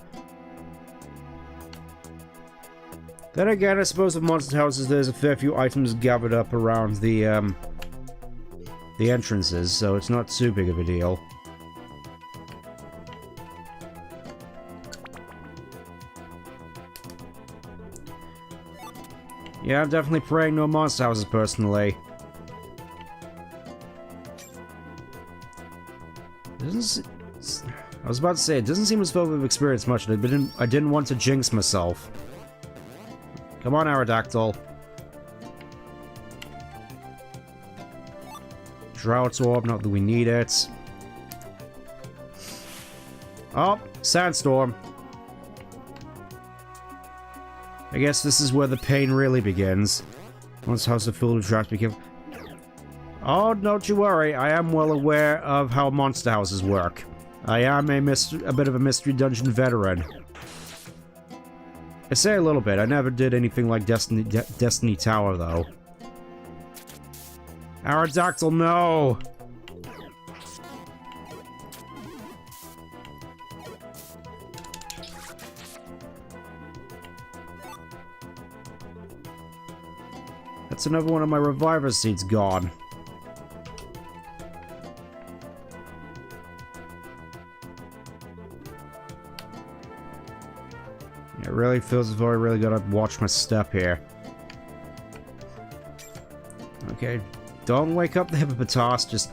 Then again, I suppose with monster houses, there's a fair few items gathered up around the entrances, so it's not too big of a deal. Yeah, I'm definitely praying no monster houses personally. I was about to say, it doesn't seem as though we've experienced much, and I didn't want to jinx myself. Come on, Aerodactyl. Drought Orb, not that we need it. Oh, Sandstorm. I guess this is where the pain really begins. Once the house is filled with traps, be careful. Oh, don't you worry. I am well aware of how monster houses work. I am a bit of a mystery dungeon veteran. I say a little bit. I never did anything like Destiny Tower, though. Aerodactyl, no! That's another one of my reviver seeds gone. It really feels as though I really gotta watch my step here. Okay, don't wake up the hippopotas, just...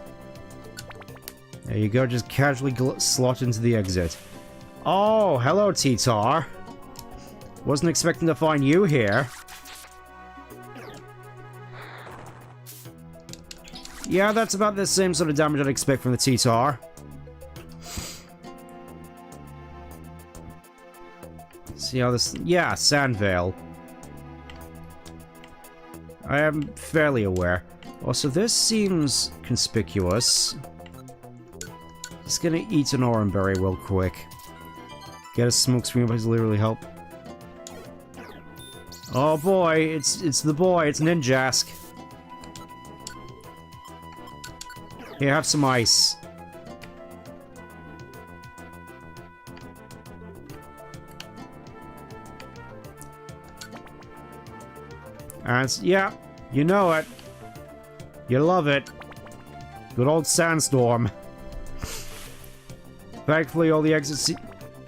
There you go, just casually slot into the exit. Oh, hello, T-Tar. Wasn't expecting to find you here. Yeah, that's about the same sort of damage I'd expect from the T-Tar. See how this... Yeah, Sandvale. I am fairly aware. Also, this seems conspicuous. Just gonna eat an orange berry real quick. Get a smoke screen, but literally help. Oh boy, it's the boy, it's Ninjask. Here, have some ice. And yeah, you know it. You love it. Good old Sandstorm. Thankfully, all the exits...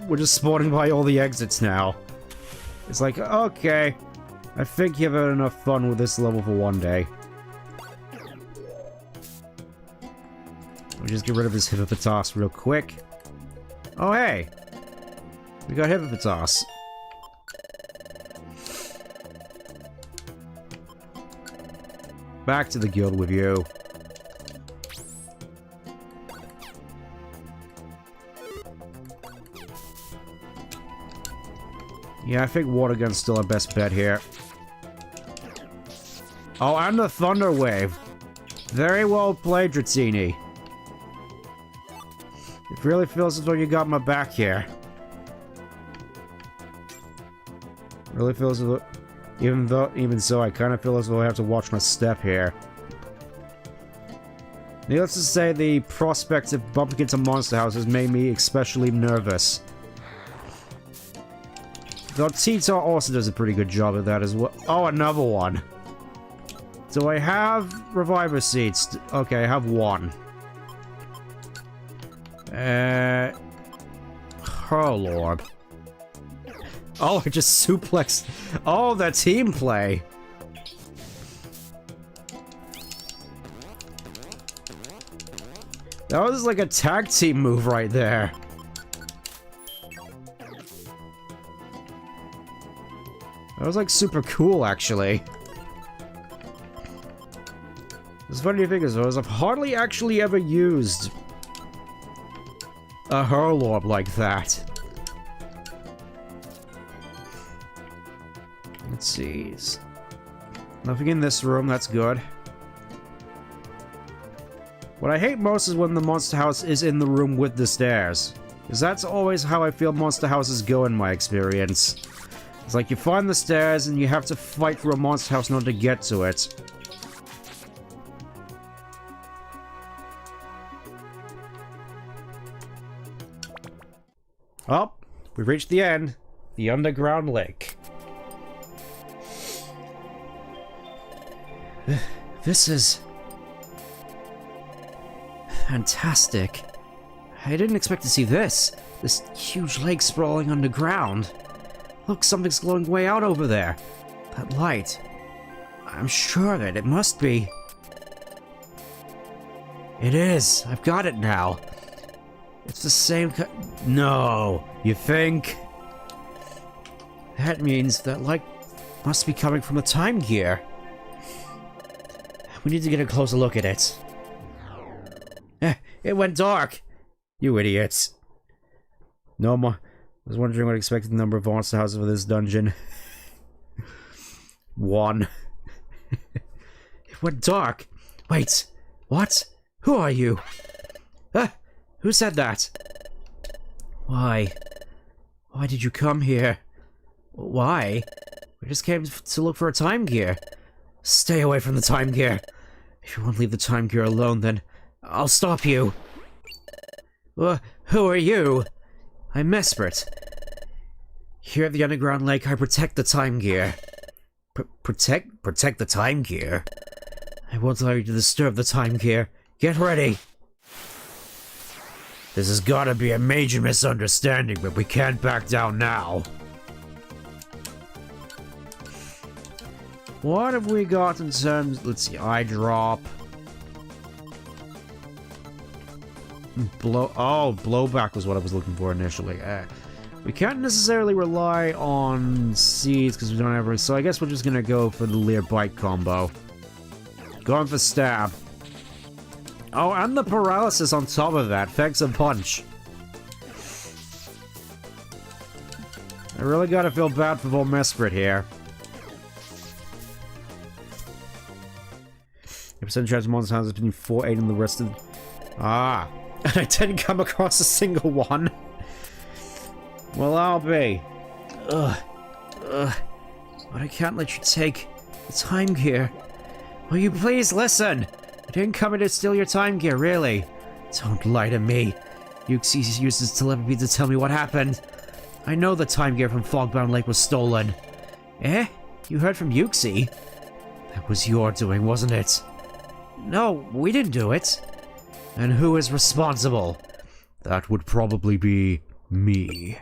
We're just spawning by all the exits now. It's like, okay. I think you've had enough fun with this level for one day. We'll just get rid of this hippopotas real quick. Oh, hey. We got hippopotas. Back to the guild with you. Yeah, I think water gun's still our best bet here. Oh, and the thunder wave. Very well played, Dratini. It really feels as though you got my back here. Really feels as though... Even so, I kind of feel as though I have to watch my step here. Needless to say, the prospect of bumping into monster houses made me especially nervous. Though T-Tar also does a pretty good job at that as well. Oh, another one. Do I have reviver seats? Okay, I have one. Hurlorb. Oh, I just suplexed. Oh, the team play. That was like a tag team move right there. That was like super cool, actually. The funny thing is, I've hardly actually ever used a Hurlorb like that. Let's see. Nothing in this room, that's good. What I hate most is when the monster house is in the room with the stairs. Because that's always how I feel monster houses go in my experience. It's like you find the stairs and you have to fight through a monster house in order to get to it. Oh, we've reached the end. The underground lake. This is... fantastic. I didn't expect to see this. This huge lake sprawling underground. Look, something's glowing way out over there. That light. I'm sure of it. It must be. It is. I've got it now. It's the same No, you think? That means that light must be coming from the time gear. We need to get a closer look at it. It went dark. You idiots. No more. I was wondering what expected number of monster houses for this dungeon. 1. It went dark. Wait. What? Who are you? Who said that? Why? Why did you come here? Why? We just came to look for a time gear. Stay away from the time gear. If you won't leave the time gear alone, then I'll stop you. Who are you? I'm Mesprit. Here at the underground lake, I protect the time gear. Protect the time gear? I won't allow you to disturb the time gear. Get ready. This has gotta be a major misunderstanding, but we can't back down now. What have we got in terms... Let's see, eye drop. Blowback was what I was looking for initially. We can't necessarily rely on seeds because we don't have any, so I guess we're just gonna go for the Leer Bite combo. Going for stab. Oh, and the paralysis on top of that. Thanks a punch. I really gotta feel bad for Mesprit here. 8% chance of monster houses between 4, 8 and the rest of... Ah. And I didn't come across a single one. Well, I'll be. But I can't let you take the time gear. Will you please listen? I didn't come in to steal your time gear, really. Don't lie to me. Yuxi uses telepathy to tell me what happened. I know the time gear from Fogbound Lake was stolen. Eh? You heard from Yuxi? That was your doing, wasn't it? No, we didn't do it. And who is responsible? That would probably be me.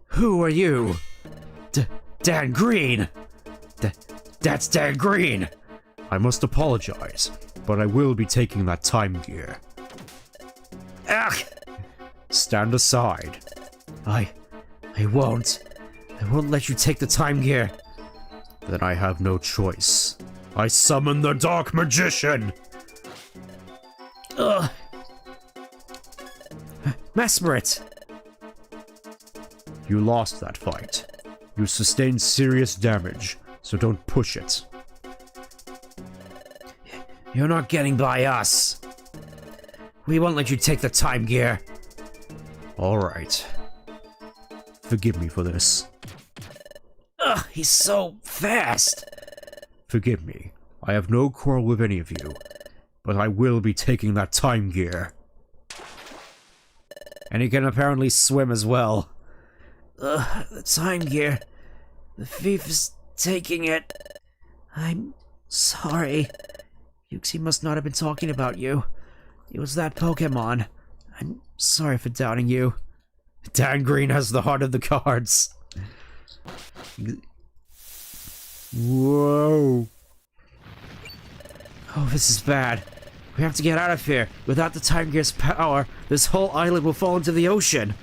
Who are you? Dan Green! That's Dan Green! I must apologize, but I will be taking that time gear. Ugh! Stand aside. I won't. I won't let you take the time gear. Then I have no choice. I summon the Dark Magician! Ugh! Mesprit! You lost that fight. You sustained serious damage, so don't push it. You're not getting by us. We won't let you take the time gear. Alright. Forgive me for this. Ugh, he's so fast! Forgive me. I have no quarrel with any of you, but I will be taking that time gear. And he can apparently swim as well. Ugh, the time gear. The thief is taking it. I'm sorry. Yuxi must not have been talking about you. It was that Pokemon. I'm sorry for doubting you. Dan Green has the heart of the cards. Whoa. Oh, this is bad. We have to get out of here. Without the time gear's power, this whole island will fall into the ocean.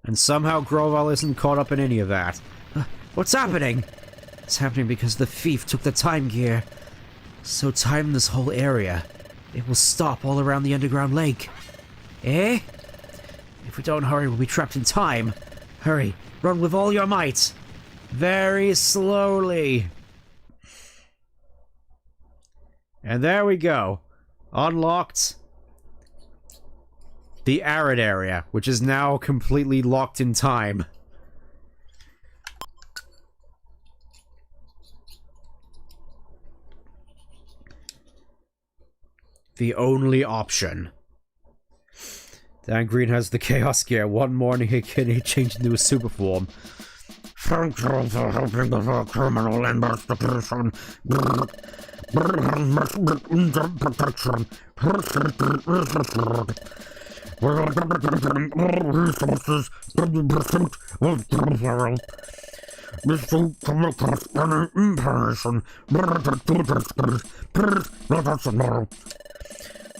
And somehow Grovyle isn't caught up in any of that. What's happening? It's happening because the thief took the time gear. So time this whole area. It will stop all around the underground lake. Eh? If we don't hurry, we'll be trapped in time. Hurry, run with all your might. Very slowly. And there we go. Unlocked the arid area, which is now completely locked in time. The only option. Dan Green has the Chaos Gear. One morning he changed into a super form. Thank you for helping the criminal investigation. Protection. Resources to be pursuit of the this will come across any information related to this case. Please let us know.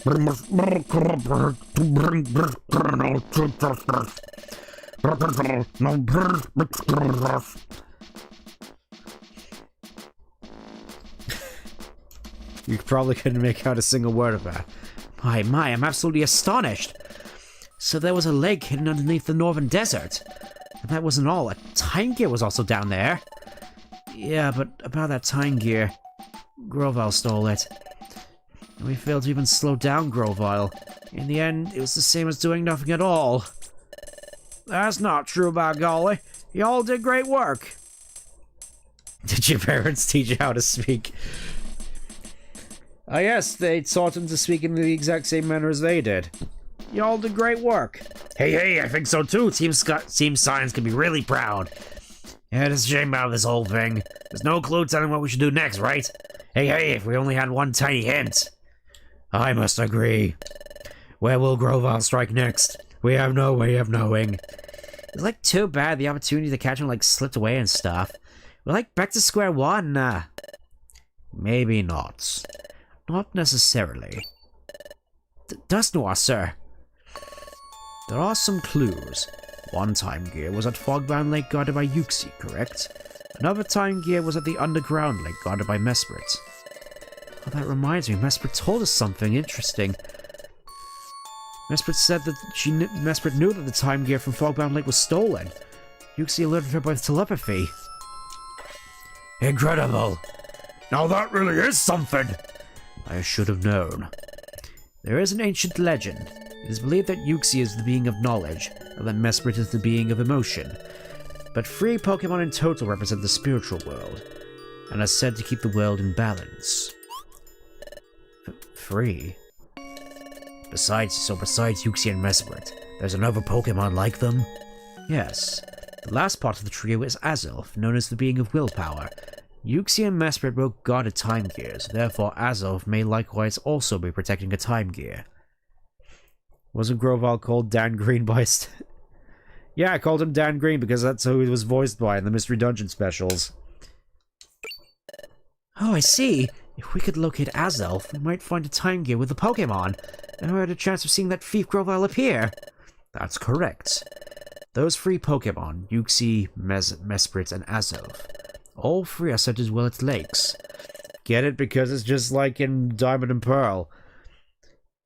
We must all cooperate to bring this criminal to justice. That is all. Now please excuse us. You probably couldn't make out a single word of that. My, I'm absolutely astonished. So there was a lake hidden underneath the northern desert. And that wasn't all. A time gear was also down there. Yeah, but about that time gear, Grovile stole it. And we failed to even slow down Grovile. In the end, it was the same as doing nothing at all. That's not true, by golly. Y'all did great work. Did your parents teach you how to speak? Yes, they taught him to speak in the exact same manner as they did. Y'all did great work. Hey, I think so too. Team Science can be really proud. Yeah, it's a shame about this whole thing. There's no clue telling what we should do next, right? Hey, if we only had one tiny hint. I must agree. Where will Grovile strike next? We have no way of knowing. It's like too bad the opportunity to catch him like slipped away and stuff. We're like back to square one. Maybe not. Not necessarily. Dusknoir, sir. There are some clues. One time gear was at Fogbound Lake guarded by Yuxi, correct? Another time gear was at the underground lake guarded by Mesprit. Oh, that reminds me, Mesprit told us something interesting. Mesprit said that Mesprit knew that the time gear from Fogbound Lake was stolen. Yuxi alerted her by telepathy. Incredible. Now that really is something. I should have known. There is an ancient legend. It is believed that Yuxi is the being of knowledge, and that Mesprit is the being of emotion. But 3 Pokemon in total represent the spiritual world, and are said to keep the world in balance. 3? Besides Yuxi and Mesprit, there's another Pokemon like them? Yes. The last part of the trio is Azelf, known as the being of willpower. Yuxi and Mesprit both guarded time gears, therefore Azelf may likewise also be protecting a time gear. Wasn't Grovile called Dan Green by Yeah, I called him Dan Green because that's who he was voiced by in the Mystery Dungeon specials. Oh, I see. If we could locate Azelf, we might find a time gear with the Pokemon, and we had a chance of seeing that thief Grovile appear. That's correct. Those 3 Pokemon, Yuxi, Mesprit, and Azelf, all 3 are said to dwell at lakes. Get it? Because it's just like in Diamond and Pearl.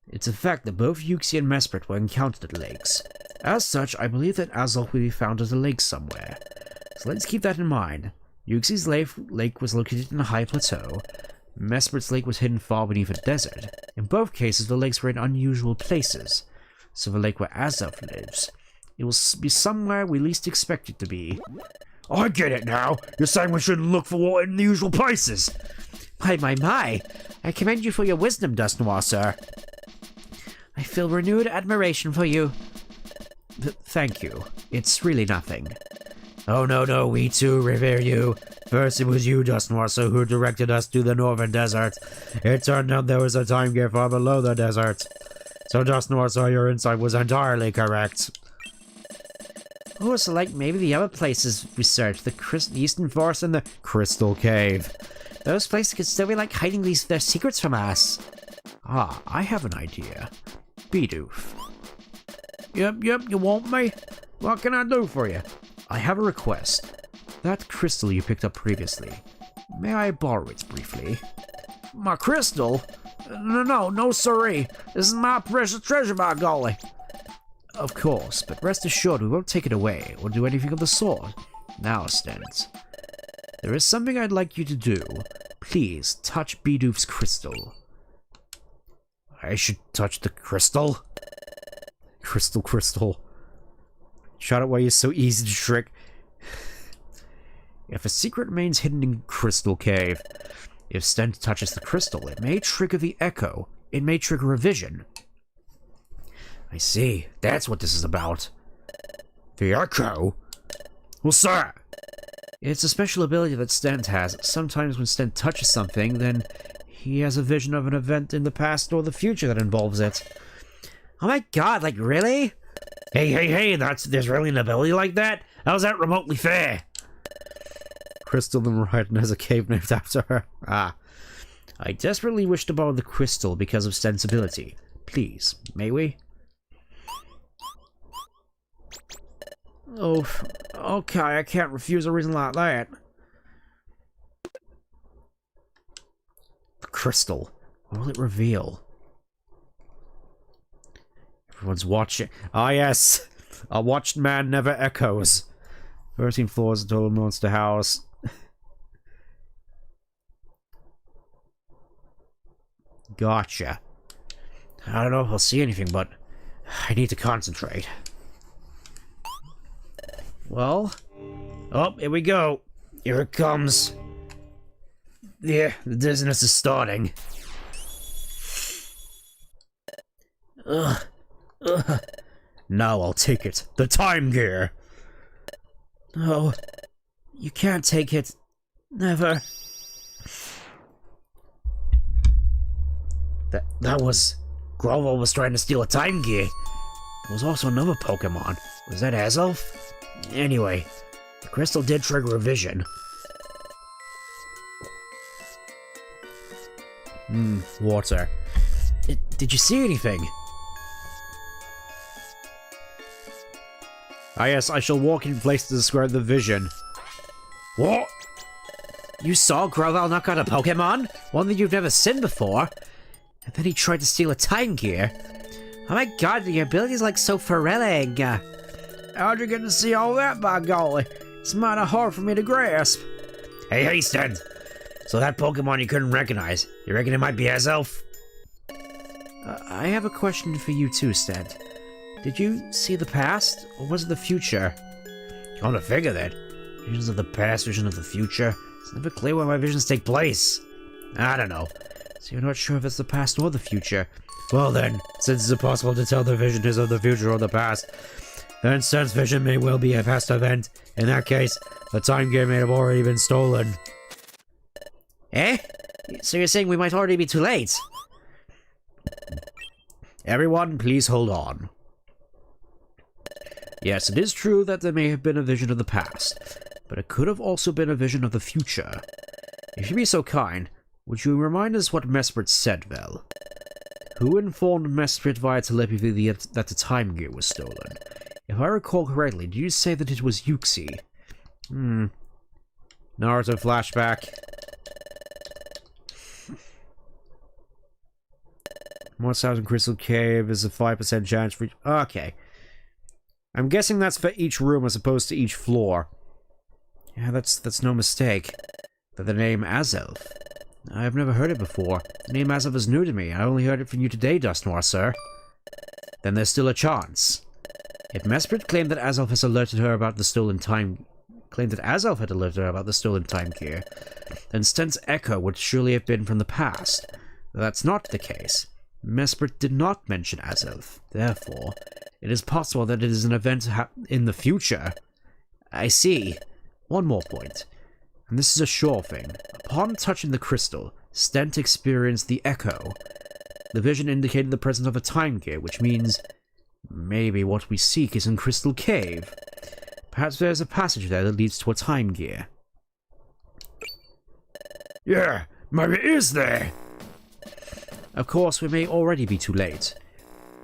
It's a fact that both Yuxi and Mesprit were encountered at lakes. As such, I believe that Azelf will be found at a lake somewhere. So let's keep that in mind. Yuxi's lake was located in a high plateau. Mesprit's lake was hidden far beneath a desert. In both cases, the lakes were in unusual places. So the lake where Azelf lives, it will be somewhere we least expect it to be. I get it now. You're saying we shouldn't look for water in the usual places. My. I commend you for your wisdom, Dusknoir, sir. I feel renewed admiration for you. Thank you. It's really nothing. Oh, no, we too revere you. First it was you, Dusknoir, who directed us to the northern desert. It turned out there was a time gear far below the desert. So Dusknoir, your insight was entirely correct. Oh, so like maybe the other places we searched, the Eastern Forest and the Crystal Cave. Those places could still be like hiding their secrets from us. Ah, I have an idea. Bidoof. Yep, you want me? What can I do for you? I have a request. That crystal you picked up previously. May I borrow it briefly? My crystal? No, siree. This is my precious treasure, by golly. Of course, but rest assured we won't take it away or do anything of the sort. Now, Stent, there is something I'd like you to do. Please, touch Bidoof's crystal. I should touch the crystal? Crystal. Shut up why you're so easy to trick. If a secret remains hidden in Crystal Cave, if Stent touches the crystal, it may trigger the echo. It may trigger a vision. I see. That's what this is about. The echo? What's that? It's a special ability that Stent has. Sometimes when Stent touches something, then he has a vision of an event in the past or the future that involves it. Oh my god, like really? Hey, there's really an ability like that? How's that remotely fair? Crystal and Ryden has a cave named after her. Ah. I desperately wish to borrow the crystal because of Stent's ability. Please, may we? Oh, okay, I can't refuse a reason like that. The crystal. What will it reveal? Everyone's watching. Ah, yes. A watched man never echoes. 13 floors of Total Monster House. Gotcha. I don't know if I'll see anything, but I need to concentrate. Well, oh, here we go. Here it comes. Yeah, the dizziness is starting. Ugh. Now I'll take it. The time gear. No, you can't take it. Never. That was... Grovel was trying to steal a time gear. There was also another Pokemon. Was that Azelf? Anyway, the crystal did trigger a vision. Water. Did you see anything? Ah yes, I shall walk in place to describe the vision. What? You saw Grovel knock out a Pokemon? One that you've never seen before? And then he tried to steal a time gear? Oh my god, your ability is like so thrilling. How'd you get to see all that, by golly? It's mighty hard for me to grasp. Hey, Stent. So that Pokemon you couldn't recognize, you reckon it might be Azelf? I have a question for you too, Stent. Did you see the past, or was it the future? On to figure that. Visions of the past, vision of the future. It's never clear where my visions take place. I don't know. So you're not sure if it's the past or the future? Well then, since it's impossible to tell the vision is of the future or the past, then Stent's vision may well be a past event. In that case, the time gear may have already been stolen. Eh? So you're saying we might already be too late? Everyone, please hold on. Yes, it is true that there may have been a vision of the past, but it could have also been a vision of the future. If you'd be so kind, would you remind us what Mesprit said, Vel? Who informed Mesprit via telepathy that the time gear was stolen? If I recall correctly, did you say that it was Yuxi? Naruto flashback. What's out in Crystal Cave is a 5% chance for... Okay. I'm guessing that's for each room as opposed to each floor. Yeah, that's no mistake. But the name Azelf. I've never heard it before. The name Azelf is new to me. I only heard it from you today, Dusknoir, sir. Then there's still a chance. If Mesprit claimed that Azelf has alerted her about the stolen time... Claimed that Azelf had alerted her about the stolen time gear, then Stent's echo would surely have been from the past. That's not the case. Mesprit did not mention Azelf. Therefore, it is possible that it is an event in the future. I see. One more point. And this is a sure thing. Upon touching the crystal, Stent experienced the echo. The vision indicated the presence of a time gear, which means maybe what we seek is in Crystal Cave. Perhaps there's a passage there that leads to a time gear. Yeah, maybe it is there. Of course, we may already be too late.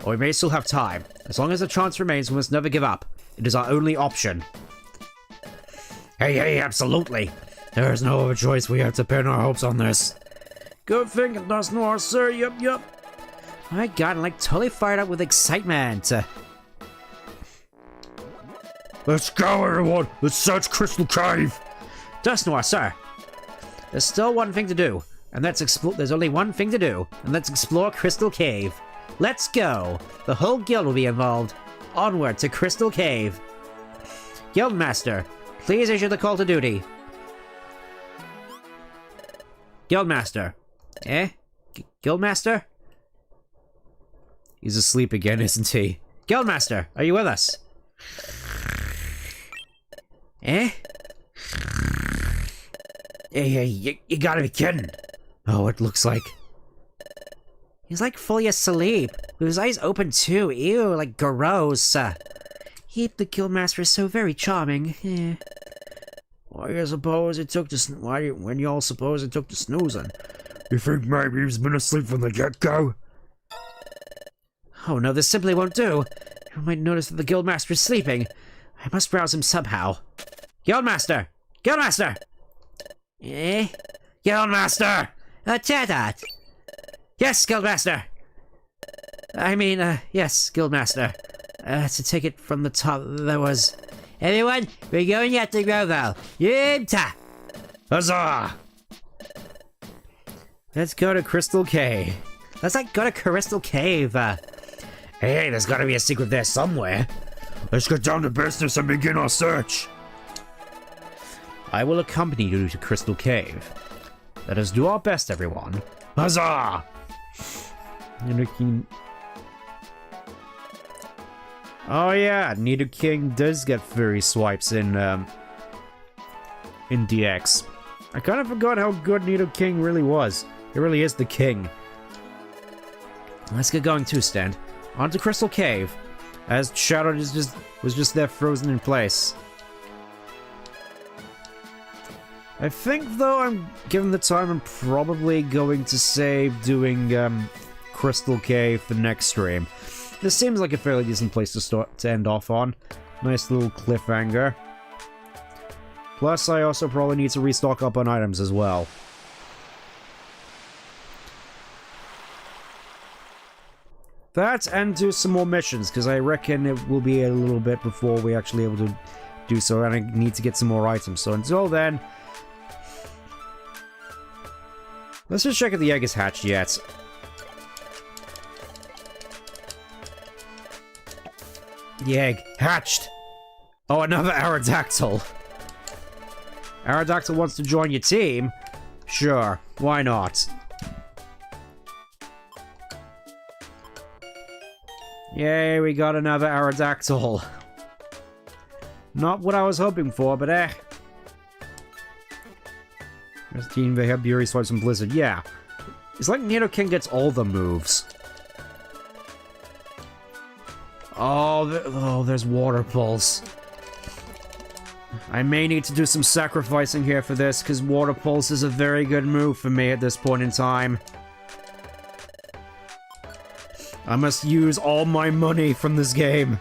Or we may still have time. As long as the chance remains, we must never give up. It is our only option. Hey, absolutely. There is no other choice. We have to pin our hopes on this. Good thinking, Dusknoir, sir. Yup. Oh my god, I'm like totally fired up with excitement. Let's go, everyone! Let's search Crystal Cave! Dusknoir, sir. There's still one thing to do, and that's explore. There's only one thing to do, and that's explore Crystal Cave. Let's go! The whole guild will be involved. Onward to Crystal Cave. Guildmaster, please issue the call to duty. Guildmaster. Eh? Guildmaster? He's asleep again, isn't he? Guildmaster, are you with us? Eh? Hey, you gotta be kidding. Oh, it looks like... He's like fully asleep. With his eyes open too. Ew, like gross. Heap the Guildmaster is so very charming. Why you suppose it took to when y'all suppose it took to snoozing? You think maybe he's been asleep from the get-go? Oh no, this simply won't do. I might notice that the Guildmaster is sleeping. I must rouse him somehow. Guildmaster! Guildmaster! Eh? Guildmaster! Chatot! Yes, Guildmaster! Yes, Guildmaster. To take it from the top, there was... Everyone, we're going after Groval. Yimta! Huzzah! Let's go to Crystal Cave. Let's go to Crystal Cave. Hey, there's gotta be a secret there somewhere. Let's get down to business and begin our search. I will accompany you to Crystal Cave. Let us do our best, everyone. Huzzah! Oh yeah, Nidoking does get furry swipes in DX. I kind of forgot how good Nidoking really was. It really is the king. Let's get going too, Stand. On to Crystal Cave, as Shadow was just there frozen in place. I think, though, given the time, I'm probably going to save doing Crystal Cave for next stream. This seems like a fairly decent place to end off on. Nice little cliffhanger. Plus, I also probably need to restock up on items as well. That, and do some more missions, because I reckon it will be a little bit before we actually able to do so, and I need to get some more items. So until then... let's just check if the egg is hatched yet. The egg hatched! Oh, another Aerodactyl! Aerodactyl wants to join your team? Sure, why not? Yay, we got another Aerodactyl. Not what I was hoping for, but eh. There's Team, they have Fury, Swipes, and Blizzard. Yeah. It's like Nidoking gets all the moves. Oh, there's Water Pulse. I may need to do some sacrificing here for this, because Water Pulse is a very good move for me at this point in time. I must use all my money from this game.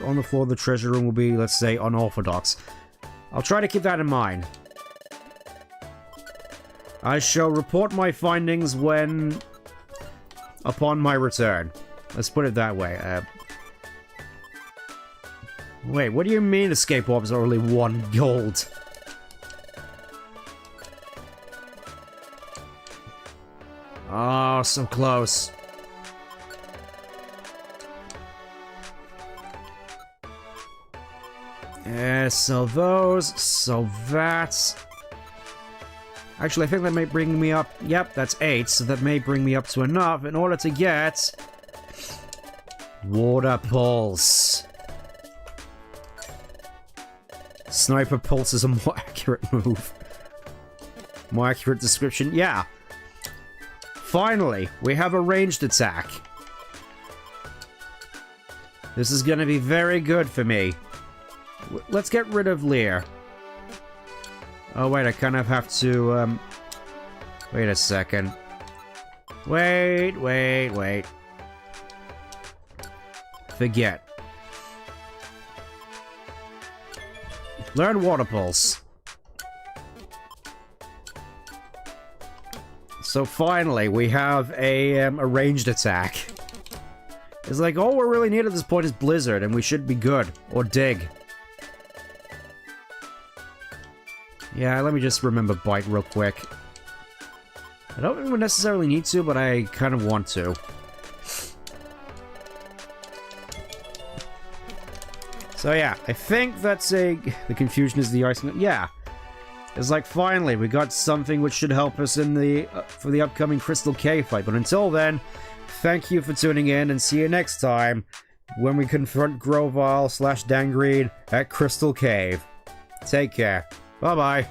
On the floor of the treasure room will be, let's say, unorthodox. I'll try to keep that in mind. I shall report my findings upon my return. Let's put it that way. Wait, what do you mean escape orbs are only 1 gold? Oh, so close. So those, so that... Actually, I think that may bring me up... Yep, that's 8, so that may bring me up to enough in order to get... Water Pulse. Sniper Pulse is a more accurate move. More accurate description, yeah. Finally, we have a ranged attack. This is gonna be very good for me. Let's get rid of Lear. Oh wait, I kind of have to, wait a second. Wait. Forget. Learn Water Pulse. So finally, we have a ranged attack. It's like, all we're really need at this point is Blizzard, and we should be good. Or Dig. Yeah, let me just remember Bite real quick. I don't even necessarily need to, but I kind of want to. So yeah, I think that's the confusion is the icing. Yeah. It's like, finally, we got something which should help us in for the upcoming Crystal Cave fight. But until then, thank you for tuning in, and see you next time when we confront Grovile / Dangreed at Crystal Cave. Take care. Bye-bye.